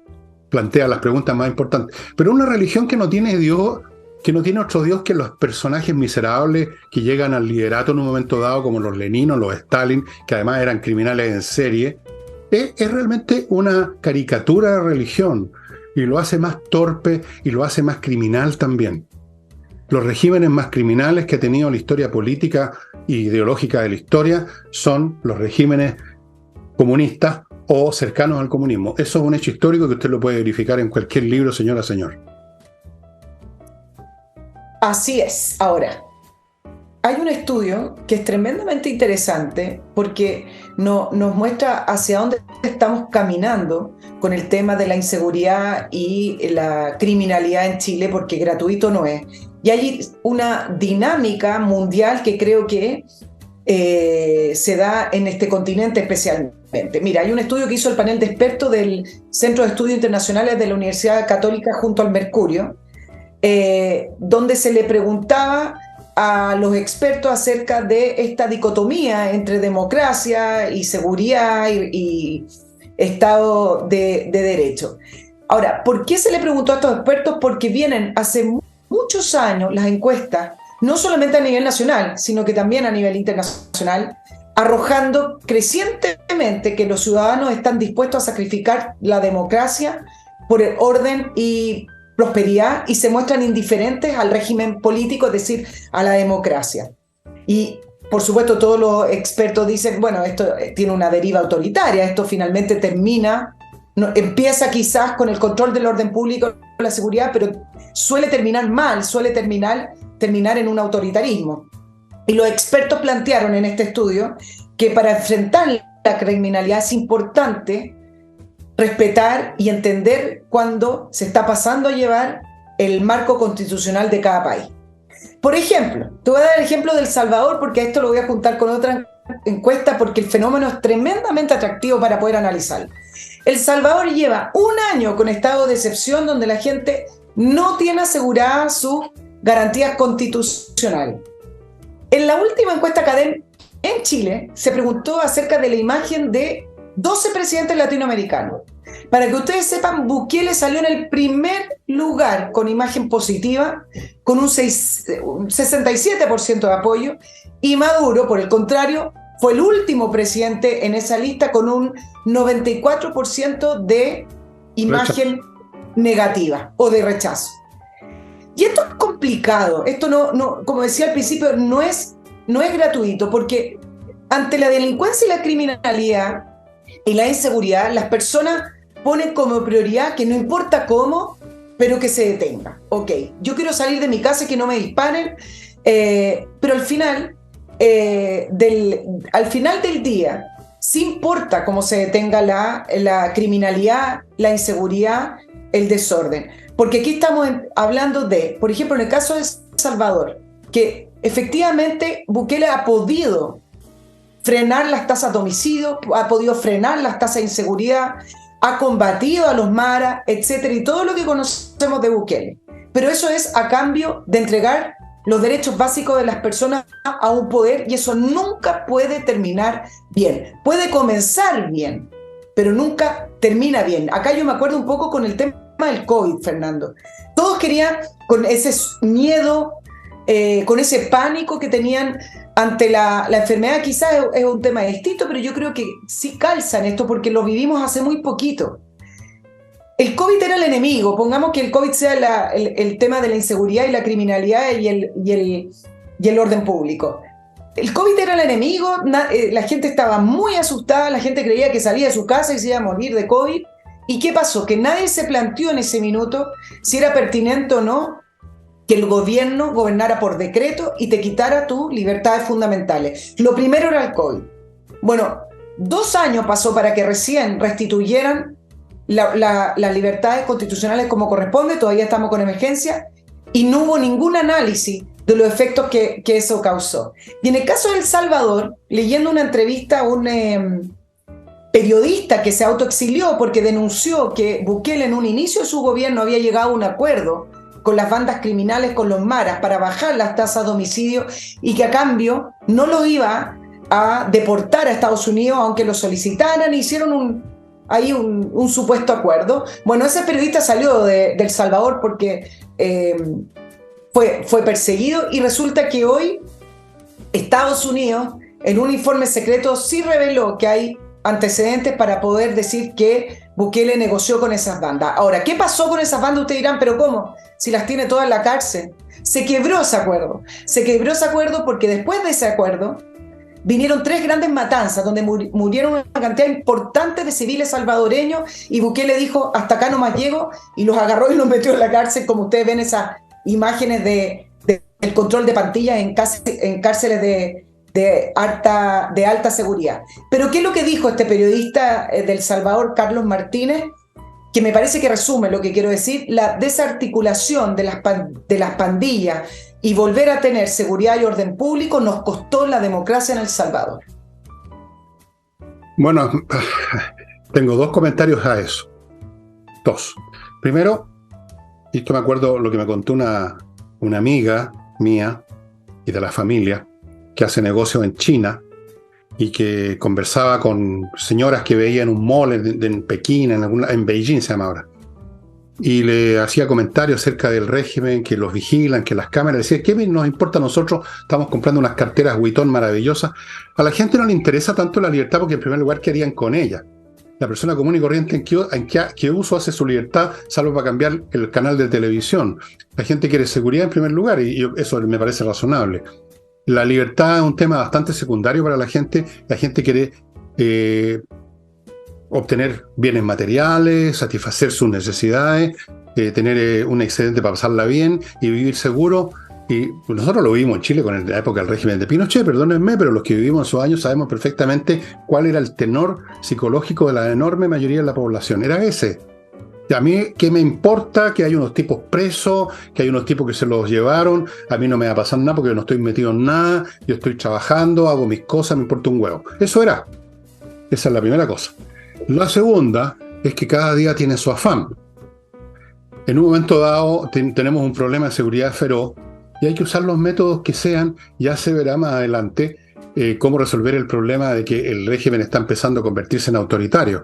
plantea las preguntas más importantes, pero una religión que no tiene Dios, que no tiene otro Dios que los personajes miserables que llegan al liderato en un momento dado, como los leninos, los Stalin, que además eran criminales en serie, es realmente una caricatura de religión. Y lo hace más torpe y lo hace más criminal también. Los regímenes más criminales que ha tenido la historia política e ideológica de la historia son los regímenes comunistas o cercanos al comunismo. Eso es un hecho histórico que usted lo puede verificar en cualquier libro, señora, señor. Así es. Ahora, hay un estudio que es tremendamente interesante porque nos muestra hacia dónde estamos caminando con el tema de la inseguridad y la criminalidad en Chile, porque gratuito no es. Y hay una dinámica mundial que creo que se da en este continente especialmente. Mira, hay un estudio que hizo el panel de expertos del Centro de Estudios Internacionales de la Universidad Católica junto al Mercurio, donde se le preguntaba a los expertos acerca de esta dicotomía entre democracia y seguridad y Estado de Derecho. Ahora, ¿por qué se le preguntó a estos expertos? Porque vienen hace muchos años las encuestas, no solamente a nivel nacional, sino que también a nivel internacional, arrojando crecientemente que los ciudadanos están dispuestos a sacrificar la democracia por el orden y prosperidad y se muestran indiferentes al régimen político, es decir, a la democracia. Y, por supuesto, todos los expertos dicen, bueno, esto tiene una deriva autoritaria, esto finalmente termina, empieza quizás con el control del orden público, la seguridad, pero suele terminar mal, suele terminar en un autoritarismo. Y los expertos plantearon en este estudio que para enfrentar la criminalidad es importante respetar y entender cuándo se está pasando a llevar el marco constitucional de cada país. Por ejemplo, te voy a dar el ejemplo de El Salvador, porque a esto lo voy a juntar con otra encuesta, porque el fenómeno es tremendamente atractivo para poder analizarlo. El Salvador lleva un año con estado de excepción donde la gente no tiene aseguradas sus garantías constitucionales. En la última encuesta CADEM en Chile se preguntó acerca de la imagen de 12 presidentes latinoamericanos. Para que ustedes sepan, Bukele salió en el primer lugar con imagen positiva, con un 67% de apoyo, y Maduro, por el contrario, fue el último presidente en esa lista con un 94% de imagen negativa o de rechazo. Y esto es complicado, esto no, como decía al principio, no es gratuito, porque ante la delincuencia y la criminalidad y la inseguridad, las personas ponen como prioridad que no importa cómo, pero que se detenga. Ok, yo quiero salir de mi casa y que no me disparen, pero al final del día, sí importa cómo se detenga la criminalidad, la inseguridad, el desorden. Porque aquí estamos hablando de, por ejemplo, en el caso de El Salvador, que efectivamente Bukele ha podido frenar las tasas de homicidio, ha podido frenar las tasas de inseguridad, ha combatido a los maras, etcétera, y todo lo que conocemos de Bukele. Pero eso es a cambio de entregar los derechos básicos de las personas a un poder, y eso nunca puede terminar bien. Puede comenzar bien, pero nunca termina bien. Acá yo me acuerdo un poco con el tema del COVID, Fernando. Todos querían, con ese miedo, con ese pánico que tenían ante la enfermedad, quizás es un tema distinto, pero yo creo que sí calza en esto porque lo vivimos hace muy poquito. El COVID era el enemigo, pongamos que el COVID sea el tema de la inseguridad y la criminalidad y el orden público. El COVID era el enemigo, la gente estaba muy asustada, la gente creía que salía de su casa y se iba a morir de COVID. ¿Y qué pasó? Que nadie se planteó en ese minuto si era pertinente o no que el gobierno gobernara por decreto y te quitara tus libertades fundamentales. Lo primero era el COVID. Bueno, 2 años pasó para que recién restituyeran las libertades constitucionales como corresponde, todavía estamos con emergencia, y no hubo ningún análisis de los efectos que eso causó. Y en el caso de El Salvador, leyendo una entrevista a un periodista que se autoexilió porque denunció que Bukele en un inicio de su gobierno había llegado a un acuerdo con las bandas criminales, con los maras, para bajar las tasas de homicidio y que a cambio no los iba a deportar a Estados Unidos, aunque lo solicitaran, hicieron un supuesto acuerdo. Bueno, ese periodista salió de El Salvador porque fue perseguido, y resulta que hoy Estados Unidos, en un informe secreto, sí reveló que hay antecedentes para poder decir que Bukele negoció con esas bandas. Ahora, ¿qué pasó con esas bandas? Ustedes dirán, ¿pero cómo? Si las tiene todas en la cárcel. Se quebró ese acuerdo. Se quebró ese acuerdo porque después de ese acuerdo vinieron 3 grandes matanzas donde murieron una cantidad importante de civiles salvadoreños, y Bukele dijo, hasta acá nomás llego, y los agarró y los metió en la cárcel, como ustedes ven esas imágenes del control de plantillas en cárceles de alta seguridad. Pero ¿qué es lo que dijo este periodista del Salvador, Carlos Martínez? Que me parece que resume lo que quiero decir: la desarticulación de las pandillas y volver a tener seguridad y orden público nos costó la democracia en El Salvador. Bueno, tengo 2 comentarios a eso. 2. Primero, y esto me acuerdo lo que me contó una amiga mía y de la familia, que hace negocios en China y que conversaba con señoras que veía en un mall en Pekín, en Beijing se llama ahora. y le hacía comentarios acerca del régimen, que los vigilan, que las cámaras, decía, ¿qué nos importa a nosotros? Estamos comprando unas carteras Vuitton maravillosas. A la gente no le interesa tanto la libertad porque en primer lugar, ¿qué harían con ella? La persona común y corriente, ¿qué uso hace su libertad, salvo para cambiar el canal de televisión? La gente quiere seguridad en primer lugar y eso me parece razonable. La libertad es un tema bastante secundario para la gente. La gente quiere obtener bienes materiales, satisfacer sus necesidades, tener un excedente para pasarla bien y vivir seguro. Y nosotros lo vivimos en Chile con la época del régimen de Pinochet, perdónenme, pero los que vivimos esos años sabemos perfectamente cuál era el tenor psicológico de la enorme mayoría de la población. Era ese. Y a mí, ¿qué me importa que hay unos tipos presos, que hay unos tipos que se los llevaron? A mí no me va a pasar nada porque yo no estoy metido en nada, yo estoy trabajando, hago mis cosas, me importa un huevo. Eso era. Esa es la primera cosa. La segunda es que cada día tiene su afán. En un momento dado tenemos un problema de seguridad feroz y hay que usar los métodos que sean. Ya se verá más adelante cómo resolver el problema de que el régimen está empezando a convertirse en autoritario.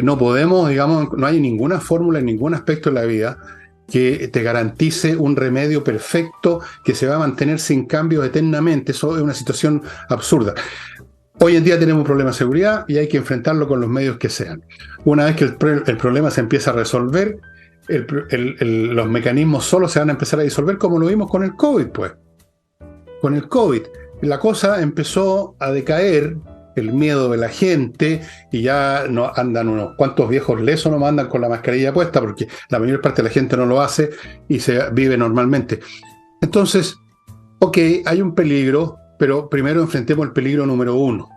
No podemos, digamos, no hay ninguna fórmula en ningún aspecto de la vida que te garantice un remedio perfecto que se va a mantener sin cambios eternamente. Eso es una situación absurda. Hoy en día tenemos un problema de seguridad y hay que enfrentarlo con los medios que sean. Una vez que el problema se empieza a resolver, los mecanismos solos se van a empezar a disolver, como lo vimos con el COVID, pues. Con el COVID, la cosa empezó a decaer, el miedo de la gente, y ya no andan unos cuantos viejos lesos, no andan con la mascarilla puesta, porque la mayor parte de la gente no lo hace y se vive normalmente. Entonces, ok, hay un peligro, pero primero enfrentemos el peligro número uno.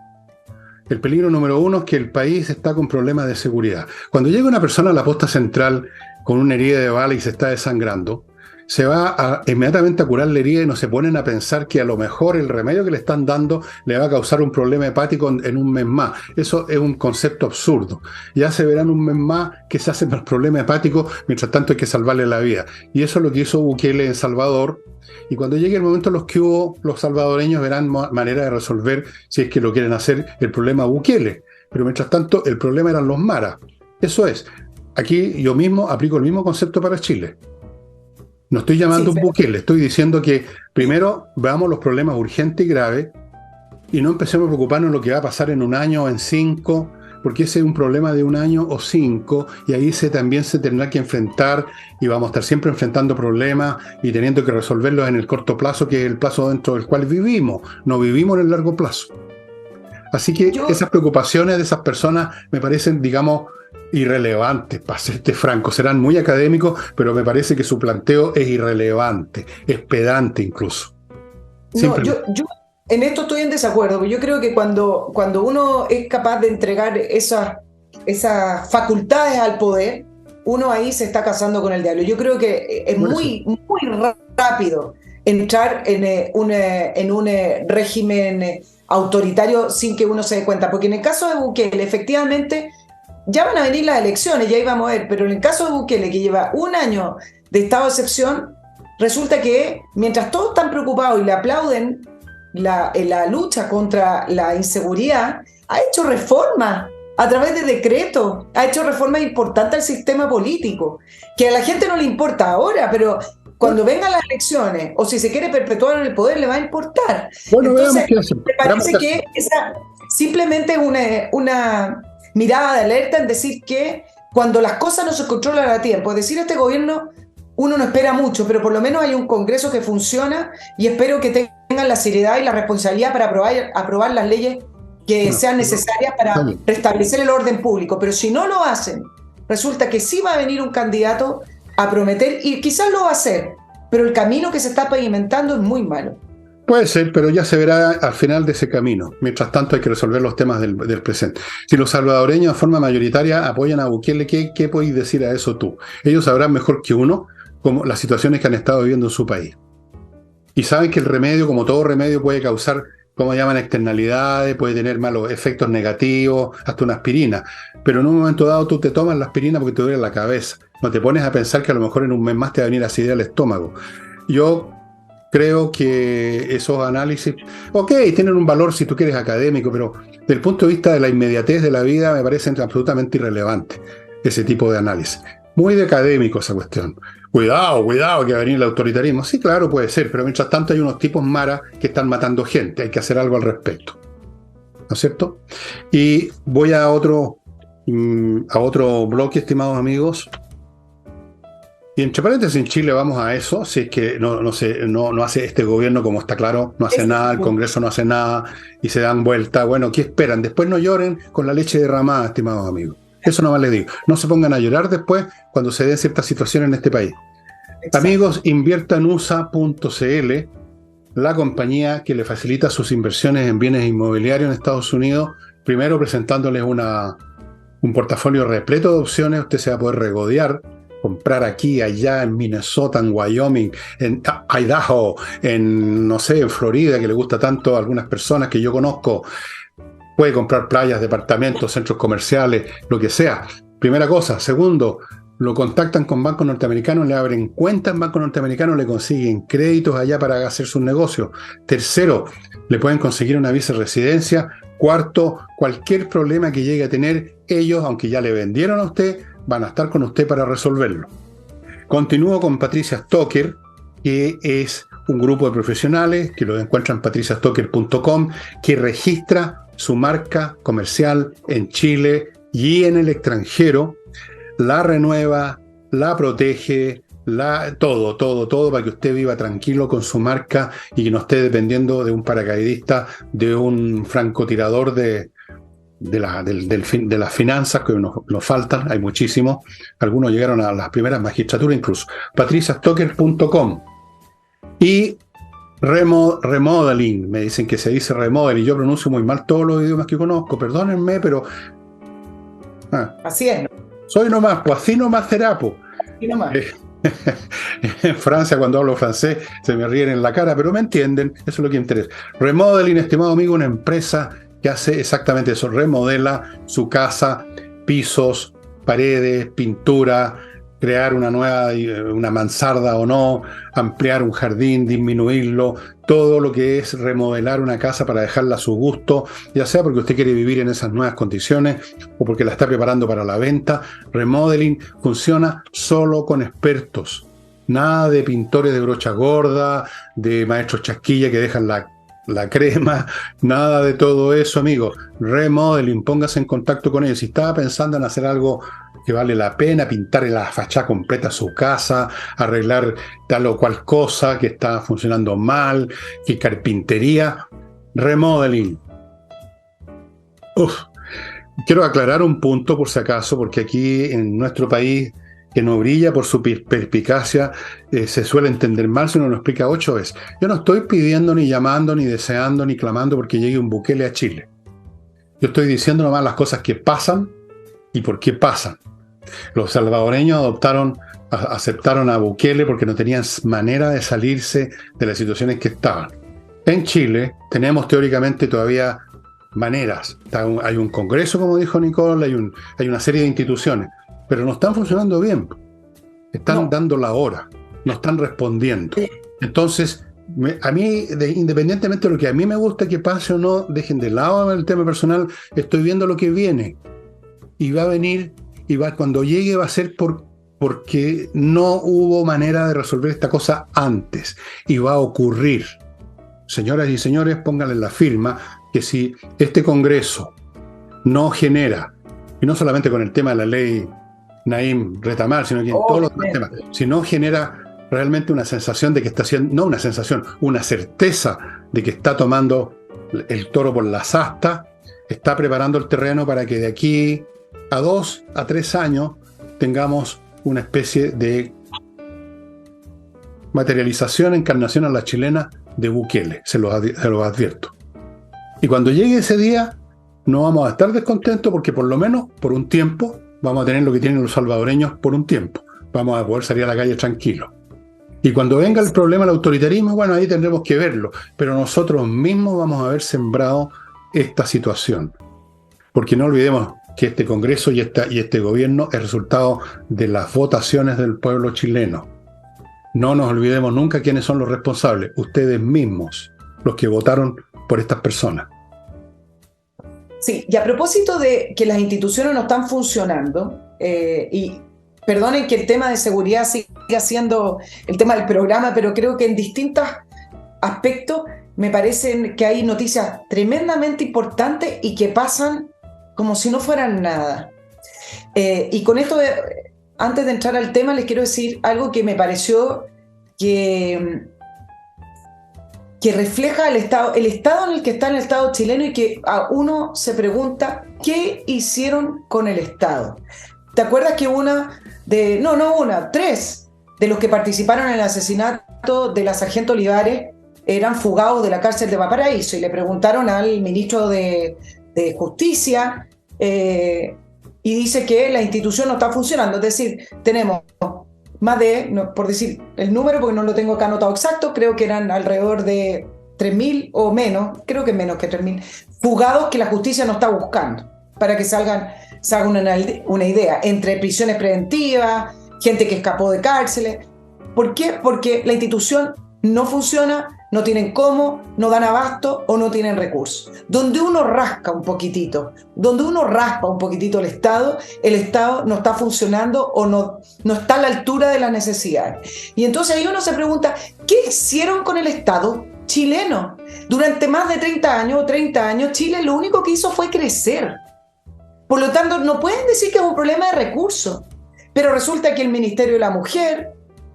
El peligro número uno es que el país está con problemas de seguridad. Cuando llega una persona a la posta central con una herida de bala y se está desangrando, se va inmediatamente a curar la herida y no se ponen a pensar que a lo mejor el remedio que le están dando le va a causar un problema hepático en un mes más. Eso es un concepto absurdo. Ya se verán un mes más que se hacen los problemas hepáticos, mientras tanto hay que salvarle la vida. Y eso es lo que hizo Bukele en Salvador. Y cuando llegue el momento en los que los salvadoreños verán manera de resolver, si es que lo quieren hacer, el problema Bukele. Pero mientras tanto, el problema eran los maras. Eso es. Aquí yo mismo aplico el mismo concepto para Chile. No estoy llamando un Bukele, estoy diciendo que primero veamos los problemas urgentes y graves y no empecemos a preocuparnos en lo que va a pasar en un año o en 5, porque ese es un problema de un año o 5 y ahí también se tendrá que enfrentar y vamos a estar siempre enfrentando problemas y teniendo que resolverlos en el corto plazo, que es el plazo dentro del cual vivimos. No vivimos en el largo plazo. Así que esas preocupaciones de esas personas me parecen, digamos, irrelevantes, para serte franco. Serán muy académicos, pero me parece que su planteo es irrelevante, es pedante incluso. No, yo en esto estoy en desacuerdo. Yo creo que cuando uno es capaz de entregar esas facultades al poder, uno ahí se está casando con el diablo. Yo creo que es muy rápido entrar en un régimen autoritario sin que uno se dé cuenta. Porque en el caso de Bukele, efectivamente, ya van a venir las elecciones, ya íbamos a ver, pero en el caso de Bukele, que lleva un año de estado de excepción, resulta que mientras todos están preocupados y le aplauden la lucha contra la inseguridad, ha hecho reformas a través de decretos, ha hecho reformas importantes al sistema político, que a la gente no le importa ahora, pero cuando vengan las elecciones, o si se quiere perpetuar en el poder, le va a importar. Bueno, entonces, veamos qué me parece que esa simplemente es una mirada de alerta en decir que cuando las cosas no se controlan a tiempo, es decir, este gobierno uno no espera mucho, pero por lo menos hay un Congreso que funciona y espero que tengan la seriedad y la responsabilidad para aprobar las leyes que sean necesarias para restablecer el orden público. Pero si no lo hacen, resulta que sí va a venir un candidato a prometer, y quizás lo va a hacer, pero el camino que se está pavimentando es muy malo. Puede ser, pero ya se verá al final de ese camino. Mientras tanto hay que resolver los temas del presente. Si los salvadoreños de forma mayoritaria apoyan a Bukele, ¿qué podéis decir a eso tú? Ellos sabrán mejor que uno como las situaciones que han estado viviendo en su país. Y saben que el remedio, como todo remedio, puede causar, como llaman, externalidades, puede tener malos efectos negativos, hasta una aspirina. Pero en un momento dado tú te tomas la aspirina porque te duele la cabeza. No te pones a pensar que a lo mejor en un mes más te va a venir acidez al estómago. Yo creo que esos análisis, tienen un valor si tú quieres académico, pero desde el punto de vista de la inmediatez de la vida me parecen absolutamente irrelevantes ese tipo de análisis. Muy de académico esa cuestión. Cuidado, cuidado, que va a venir el autoritarismo. Sí, claro, puede ser, pero mientras tanto hay unos tipos maras que están matando gente. Hay que hacer algo al respecto. ¿No es cierto? Y voy a otro bloque, estimados amigos. Y entre paréntesis, en Chile vamos a eso, si es que no hace este gobierno, como está claro, no hace nada, el Congreso no hace nada y se dan vuelta. Bueno, ¿qué esperan? Después no lloren con la leche derramada, estimados amigos. Eso nomás les digo. No se pongan a llorar después cuando se den ciertas situaciones en este país. Exacto. Amigos, inviertanusa.cl, la compañía que le facilita sus inversiones en bienes inmobiliarios en Estados Unidos, primero presentándoles un portafolio repleto de opciones. Usted se va a poder regodear, comprar aquí, allá, en Minnesota, en Wyoming, en Idaho, en Florida, que le gusta tanto a algunas personas que yo conozco. Puede comprar playas, departamentos, centros comerciales, lo que sea. Primera cosa. Segundo, lo contactan con bancos norteamericanos, le abren cuentas en bancos norteamericanos, le consiguen créditos allá para hacer sus negocios. Tercero, le pueden conseguir una viceresidencia. Cuarto, cualquier problema que llegue a tener, ellos, aunque ya le vendieron a usted, van a estar con usted para resolverlo. Continúo con Patricia Stocker, que es un grupo de profesionales que lo encuentran en patriciastocker.com, que registra su marca comercial en Chile y en el extranjero, la renueva, la protege, todo para que usted viva tranquilo con su marca y que no esté dependiendo de un paracaidista, de un francotirador de las finanzas, que nos faltan, hay muchísimos. Algunos llegaron a las primeras magistraturas incluso. patriciastocker.com. Y remodeling, me dicen que se dice remodeling, yo pronuncio muy mal todos los idiomas que conozco, perdónenme, pero así es, ¿no? Soy nomás, pues así nomás será, pues. Así nomás. En Francia, cuando hablo francés, se me ríen en la cara, pero me entienden, eso es lo que interesa. Remodeling, estimado amigo, una empresa que hace exactamente eso, remodela su casa, pisos, paredes, pintura, crear una mansarda o no, ampliar un jardín, disminuirlo, todo lo que es remodelar una casa para dejarla a su gusto, ya sea porque usted quiere vivir en esas nuevas condiciones o porque la está preparando para la venta. Remodeling funciona solo con expertos. Nada de pintores de brocha gorda, de maestros chasquilla que dejan la crema, nada de todo eso, amigo. Remodeling, póngase en contacto con ellos. Si estaba pensando en hacer algo que vale la pena, pintar la fachada completa a su casa, arreglar tal o cual cosa que está funcionando mal, que carpintería, remodeling. Quiero aclarar un punto por si acaso, porque aquí en nuestro país, que no brilla por su perspicacia, se suele entender mal si uno lo explica 8 veces. Yo no estoy pidiendo, ni llamando, ni deseando, ni clamando porque llegue un Bukele a Chile. Yo estoy diciendo nomás las cosas que pasan y por qué pasan. Los salvadoreños aceptaron a Bukele porque no tenían manera de salirse de las situaciones que estaban. En Chile tenemos teóricamente todavía maneras. Hay un Congreso, como dijo Nicole, hay una serie de instituciones, pero no están funcionando bien. Están dando la hora, no están respondiendo. Entonces, a mí, independientemente de lo que a mí me gusta que pase o no, dejen de lado el tema personal, estoy viendo lo que viene. Y va a venir, cuando llegue va a ser porque no hubo manera de resolver esta cosa antes. Y va a ocurrir. Señoras y señores, pónganle la firma que si este Congreso no genera, y no solamente con el tema de la ley Naim Retamar, sino que en todos los temas, si no genera realmente una sensación de que está haciendo, no una sensación, una certeza de que está tomando el toro por las astas, está preparando el terreno para que de aquí a 2 a 3 años tengamos una especie de materialización, encarnación a la chilena de Bukele, se los advierto. Y cuando llegue ese día, no vamos a estar descontentos porque por lo menos por un tiempo vamos a tener lo que tienen los salvadoreños por un tiempo. Vamos a poder salir a la calle tranquilos. Y cuando venga el problema del autoritarismo, bueno, ahí tendremos que verlo. Pero nosotros mismos vamos a haber sembrado esta situación. Porque no olvidemos que este Congreso y este gobierno es resultado de las votaciones del pueblo chileno. No nos olvidemos nunca quiénes son los responsables. Ustedes mismos, los que votaron por estas personas. Sí, y a propósito de que las instituciones no están funcionando, y perdonen que el tema de seguridad siga siendo el tema del programa, pero creo que en distintos aspectos me parecen que hay noticias tremendamente importantes y que pasan como si no fueran nada. Y con esto, antes de entrar al tema, les quiero decir algo que me pareció que refleja el estado en el que está el Estado chileno, y que a uno se pregunta, ¿qué hicieron con el Estado? ¿Te acuerdas que tres de los que participaron en el asesinato de la sargento Olivares eran fugados de la cárcel de Valparaíso? Y le preguntaron al ministro de Justicia, y dice que la institución no está funcionando. Es decir, tenemos más de, por decir el número porque no lo tengo acá anotado exacto, creo que eran alrededor de 3.000 o menos, creo que menos que 3.000 fugados que la justicia no está buscando, para que se hagan una idea, entre prisiones preventivas, gente que escapó de cárceles. ¿Por qué? Porque la institución no funciona, no tienen cómo, no dan abasto o no tienen recursos. Donde uno rasca un poquitito, donde uno raspa un poquitito el Estado no está funcionando o no está a la altura de las necesidades. Y entonces ahí uno se pregunta, ¿qué hicieron con el Estado chileno? Durante más de 30 años, Chile lo único que hizo fue crecer. Por lo tanto, no pueden decir que es un problema de recursos, pero resulta que el Ministerio de la Mujer,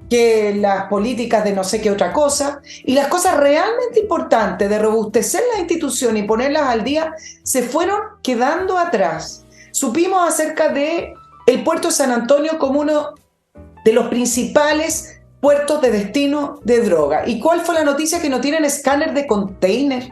que las políticas de no sé qué otra cosa, y las cosas realmente importantes de robustecer la institución y ponerlas al día, se fueron quedando atrás. Supimos acerca de el puerto de San Antonio como uno de los principales puertos de destino de droga. ¿Y cuál fue la noticia? Que no tienen escáner de container.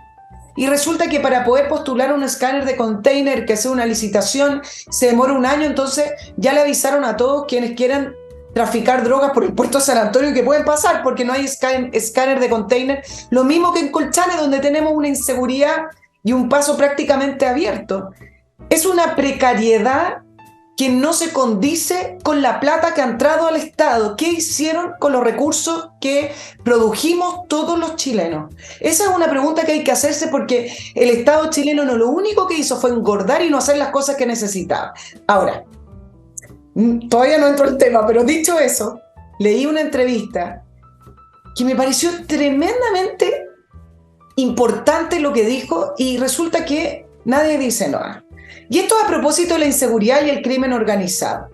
Y resulta que para poder postular un escáner de container, que sea una licitación, se demora un año. Entonces ya le avisaron a todos quienes quieran traficar drogas por el puerto de San Antonio que pueden pasar porque no hay escáner de container. Lo mismo que en Colchane, donde tenemos una inseguridad y un paso prácticamente abierto. Es una precariedad que no se condice con la plata que ha entrado al Estado. ¿Qué hicieron con los recursos que produjimos todos los chilenos? Esa es una pregunta que hay que hacerse, porque el Estado chileno no lo único que hizo fue engordar y no hacer las cosas que necesitaba. Ahora, todavía no entro en el tema, pero dicho eso, leí una entrevista que me pareció tremendamente importante lo que dijo, y resulta que nadie dice nada. Y esto a propósito de la inseguridad y el crimen organizado,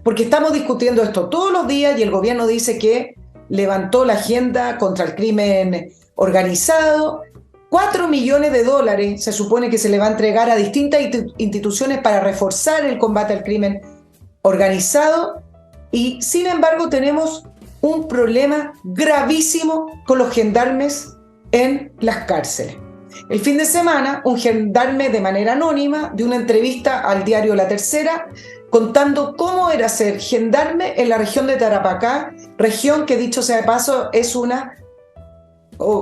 porque estamos discutiendo esto todos los días y el gobierno dice que levantó la agenda contra el crimen organizado. 4 millones de dólares se supone que se le va a entregar a distintas instituciones para reforzar el combate al crimen organizado, y sin embargo tenemos un problema gravísimo con los gendarmes en las cárceles. El fin de semana, un gendarme, de manera anónima, dio una entrevista al diario La Tercera contando cómo era ser gendarme en la región de Tarapacá, región que, dicho sea de paso, es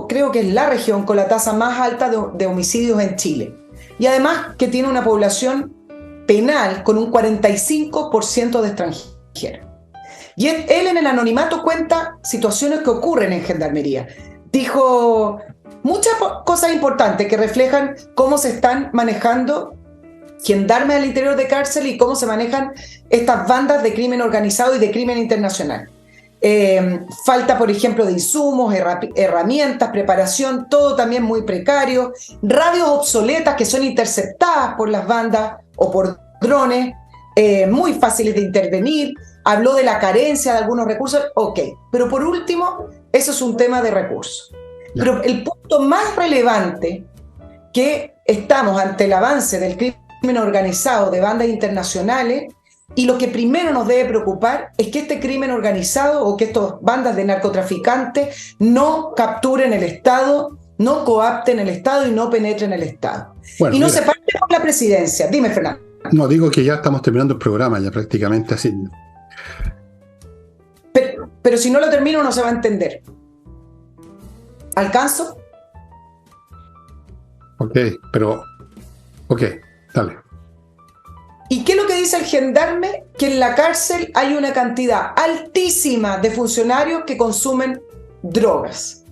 creo que es la región con la tasa más alta de homicidios en Chile. Y además que tiene una población penal con un 45% de extranjeros. Y él en el anonimato cuenta situaciones que ocurren en gendarmería. Dijo muchas cosas importantes que reflejan cómo se están manejando gendarmes al interior de cárcel y cómo se manejan estas bandas de crimen organizado y de crimen internacional. Falta, por ejemplo, de insumos, herramientas, preparación, todo también muy precario, radios obsoletas que son interceptadas por las bandas o por drones, muy fáciles de intervenir. Habló de la carencia de algunos recursos, ok, pero por último, eso es un tema de recursos. Pero el punto más relevante, que estamos ante el avance del crimen organizado de bandas internacionales, y lo que primero nos debe preocupar es que este crimen organizado o que estas bandas de narcotraficantes no capturen el Estado, no coapten el Estado y no penetren el Estado. Bueno, y no se parte por la presidencia. Dime, Fernando. No, digo que ya estamos terminando el programa, ya prácticamente así. Pero si no lo termino no se va a entender. ¿Alcanzo? Ok, dale. ¿Y qué es lo que dice el gendarme? Que en la cárcel hay una cantidad altísima de funcionarios que consumen drogas.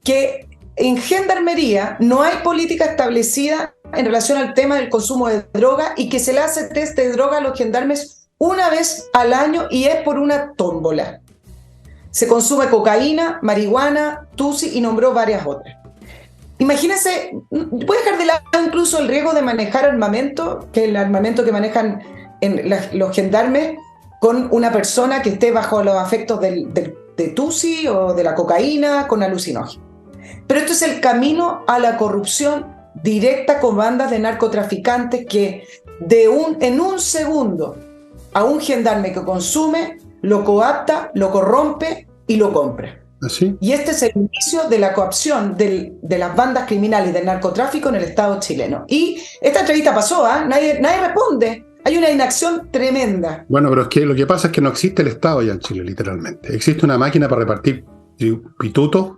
Que en gendarmería no hay política establecida en relación al tema del consumo de droga, y que se le hace test de droga a los gendarmes una vez al año y es por una tómbola. Se consume cocaína, marihuana, tusi y nombró varias otras. Imagínense, voy a dejar de lado incluso el riesgo de manejar armamento, que es el armamento que manejan los gendarmes, con una persona que esté bajo los afectos de tusi o de la cocaína con alucinógenos. Pero esto es el camino a la corrupción directa con bandas de narcotraficantes que en un segundo a un gendarme que consume, lo coapta, lo corrompe y lo compra. ¿Así? Y este es el inicio de la coacción de las bandas criminales del narcotráfico en el Estado chileno. Y esta entrevista pasó, nadie responde. Hay una inacción tremenda. Bueno, pero es que lo que pasa es que no existe el Estado ya en Chile, literalmente. Existe una máquina para repartir pitutos.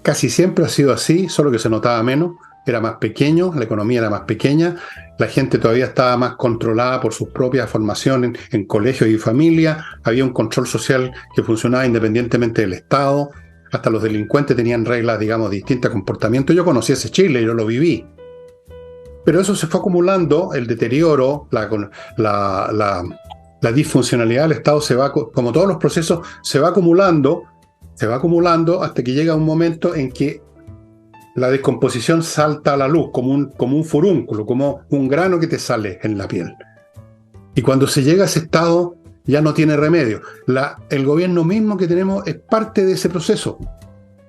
Casi siempre ha sido así, solo que se notaba menos. Era más pequeño, la economía era más pequeña, la gente todavía estaba más controlada por sus propias formaciones en colegios y familia, había un control social que funcionaba independientemente del Estado, hasta los delincuentes tenían reglas, digamos, distintas de comportamiento. Yo conocí ese Chile, yo lo viví. Pero eso se fue acumulando, el deterioro, la disfuncionalidad del Estado se va, como todos los procesos, se va acumulando hasta que llega un momento en que la descomposición salta a la luz como un furúnculo, como un grano que te sale en la piel. Y cuando se llega a ese estado, ya no tiene remedio. El gobierno mismo que tenemos es parte de ese proceso.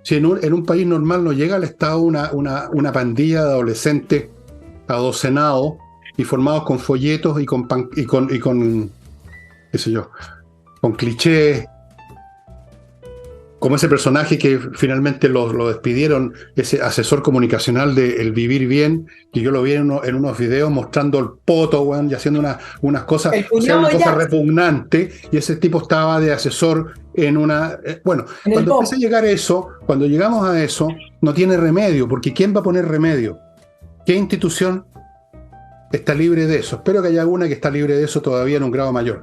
Si en un país normal no llega al estado una pandilla de adolescentes adocenados y formados con folletos y con qué sé yo, con clichés, como ese personaje que finalmente lo despidieron, ese asesor comunicacional de El Vivir Bien, que yo lo vi en unos videos mostrando el poto, bueno, y haciendo unas cosas, una cosa repugnante, y ese tipo estaba de asesor en una... bueno, cuando empieza a llegar eso, cuando llegamos a eso, no tiene remedio, porque ¿quién va a poner remedio? ¿Qué institución está libre de eso? Espero que haya alguna que está libre de eso todavía en un grado mayor.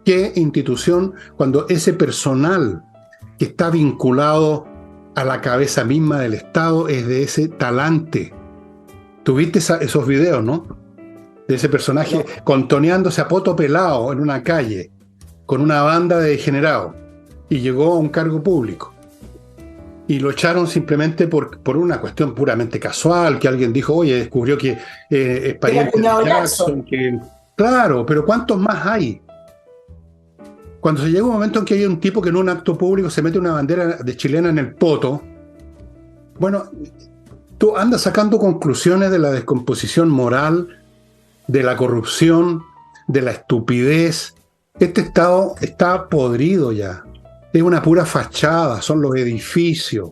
¿Qué institución, cuando ese personal que está vinculado a la cabeza misma del Estado es de ese talante? Tuviste esos videos, ¿no? De ese personaje contoneándose a poto pelado en una calle con una banda de degenerados y llegó a un cargo público. Y lo echaron simplemente por una cuestión puramente casual, que alguien dijo, oye, descubrió que es pariente de Jackson. Claro, pero ¿cuántos más hay? Cuando se llega un momento en que hay un tipo que en un acto público se mete una bandera de chilena en el poto, bueno, tú andas sacando conclusiones de la descomposición moral, de la corrupción, de la estupidez. Este Estado está podrido ya. Es una pura fachada, son los edificios,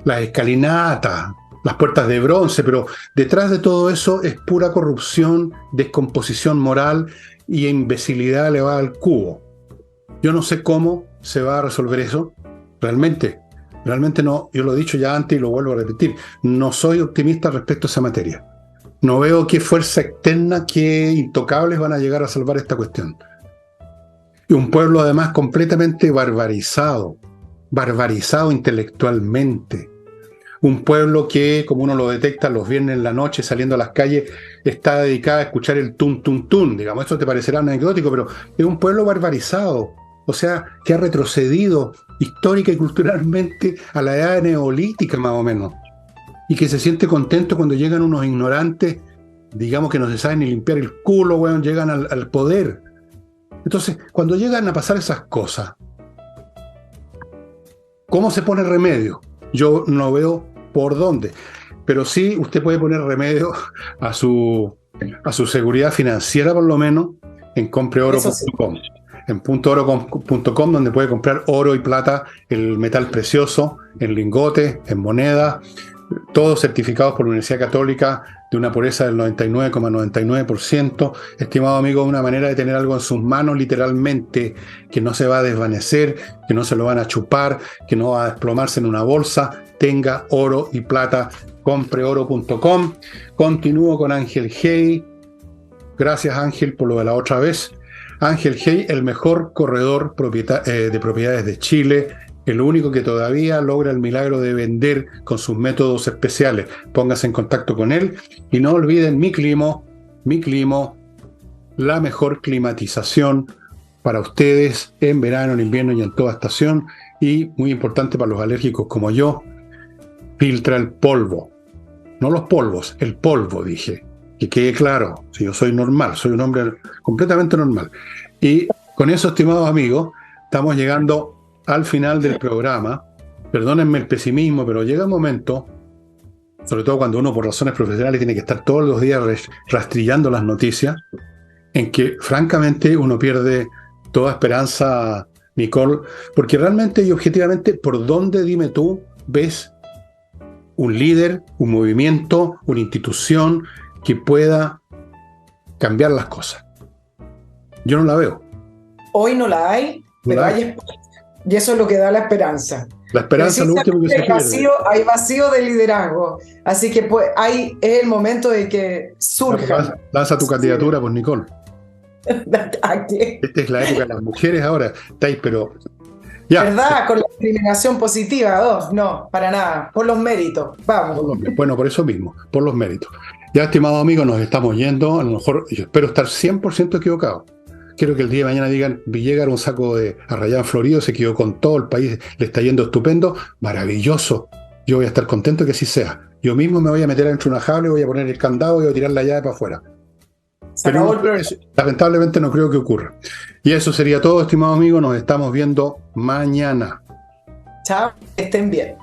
las escalinatas, las puertas de bronce, pero detrás de todo eso es pura corrupción, descomposición moral y imbecilidad elevada al cubo. Yo no sé cómo se va a resolver eso. Realmente no. Yo lo he dicho ya antes y lo vuelvo a repetir. No soy optimista respecto a esa materia. No veo qué fuerza externa, qué intocables van a llegar a salvar esta cuestión. Y un pueblo además completamente barbarizado intelectualmente. Un pueblo que, como uno lo detecta los viernes en la noche saliendo a las calles, está dedicado a escuchar el tun tun tun. Digamos, esto te parecerá anecdótico, pero es un pueblo barbarizado. O sea, que ha retrocedido histórica y culturalmente a la edad neolítica más o menos. Y que se siente contento cuando llegan unos ignorantes, digamos que no se saben ni limpiar el culo, bueno, llegan al poder. Entonces, cuando llegan a pasar esas cosas, ¿cómo se pone remedio? Yo no veo por dónde. Pero sí, usted puede poner remedio a su seguridad financiera, por lo menos, en compreoro.com. En .oro.com, donde puede comprar oro y plata, el metal precioso, en lingotes, en monedas, todos certificados por la Universidad Católica de una pureza del 99,99%. Estimado amigo, una manera de tener algo en sus manos, literalmente, que no se va a desvanecer, que no se lo van a chupar, que no va a desplomarse en una bolsa. Tenga oro y plata, compreoro.com. Continúo con Ángel Hey. Gracias, Ángel, por lo de la otra vez. Ángel Hey, el mejor corredor de propiedades de Chile, el único que todavía logra el milagro de vender con sus métodos especiales. Póngase en contacto con él y no olviden Mi Climo, la mejor climatización para ustedes en verano, en invierno y en toda estación. Y muy importante para los alérgicos como yo, filtra el polvo. No los polvos, el polvo, dije. Que quede claro, si yo soy normal, soy un hombre completamente normal. Y con eso, estimados amigos, estamos llegando al final del programa. Perdónenme el pesimismo, pero llega un momento, sobre todo cuando uno por razones profesionales tiene que estar todos los días rastrillando las noticias, en que francamente uno pierde toda esperanza, Nicole, porque realmente y objetivamente, ¿por dónde, dime tú, ves un líder, un movimiento, una institución que pueda cambiar las cosas? Yo no la veo. Hoy no la hay, pero hay, y eso es lo que da la esperanza. La esperanza es lo último que se pierde. Hay vacío de liderazgo, así que pues es el momento de que surja. Lanza tu candidatura, pues, Nicole. Esta es la época de las mujeres ahora. Pero ya. ¿Verdad? Con la discriminación positiva, no, para nada. Por los méritos, vamos. Bueno, por eso mismo, por los méritos. Ya, estimados amigos, nos estamos yendo. A lo mejor yo espero estar 100% equivocado. Quiero que el día de mañana digan, Villegas era un saco de Arrayán Florido, se quedó con todo el país, le está yendo estupendo, maravilloso. Yo voy a estar contento que así sea. Yo mismo me voy a meter dentro de una jaula, voy a poner el candado y voy a tirar la llave para afuera. Pero lamentablemente no creo que ocurra. Y eso sería todo, estimados amigos. Nos estamos viendo mañana. Chao, que estén bien.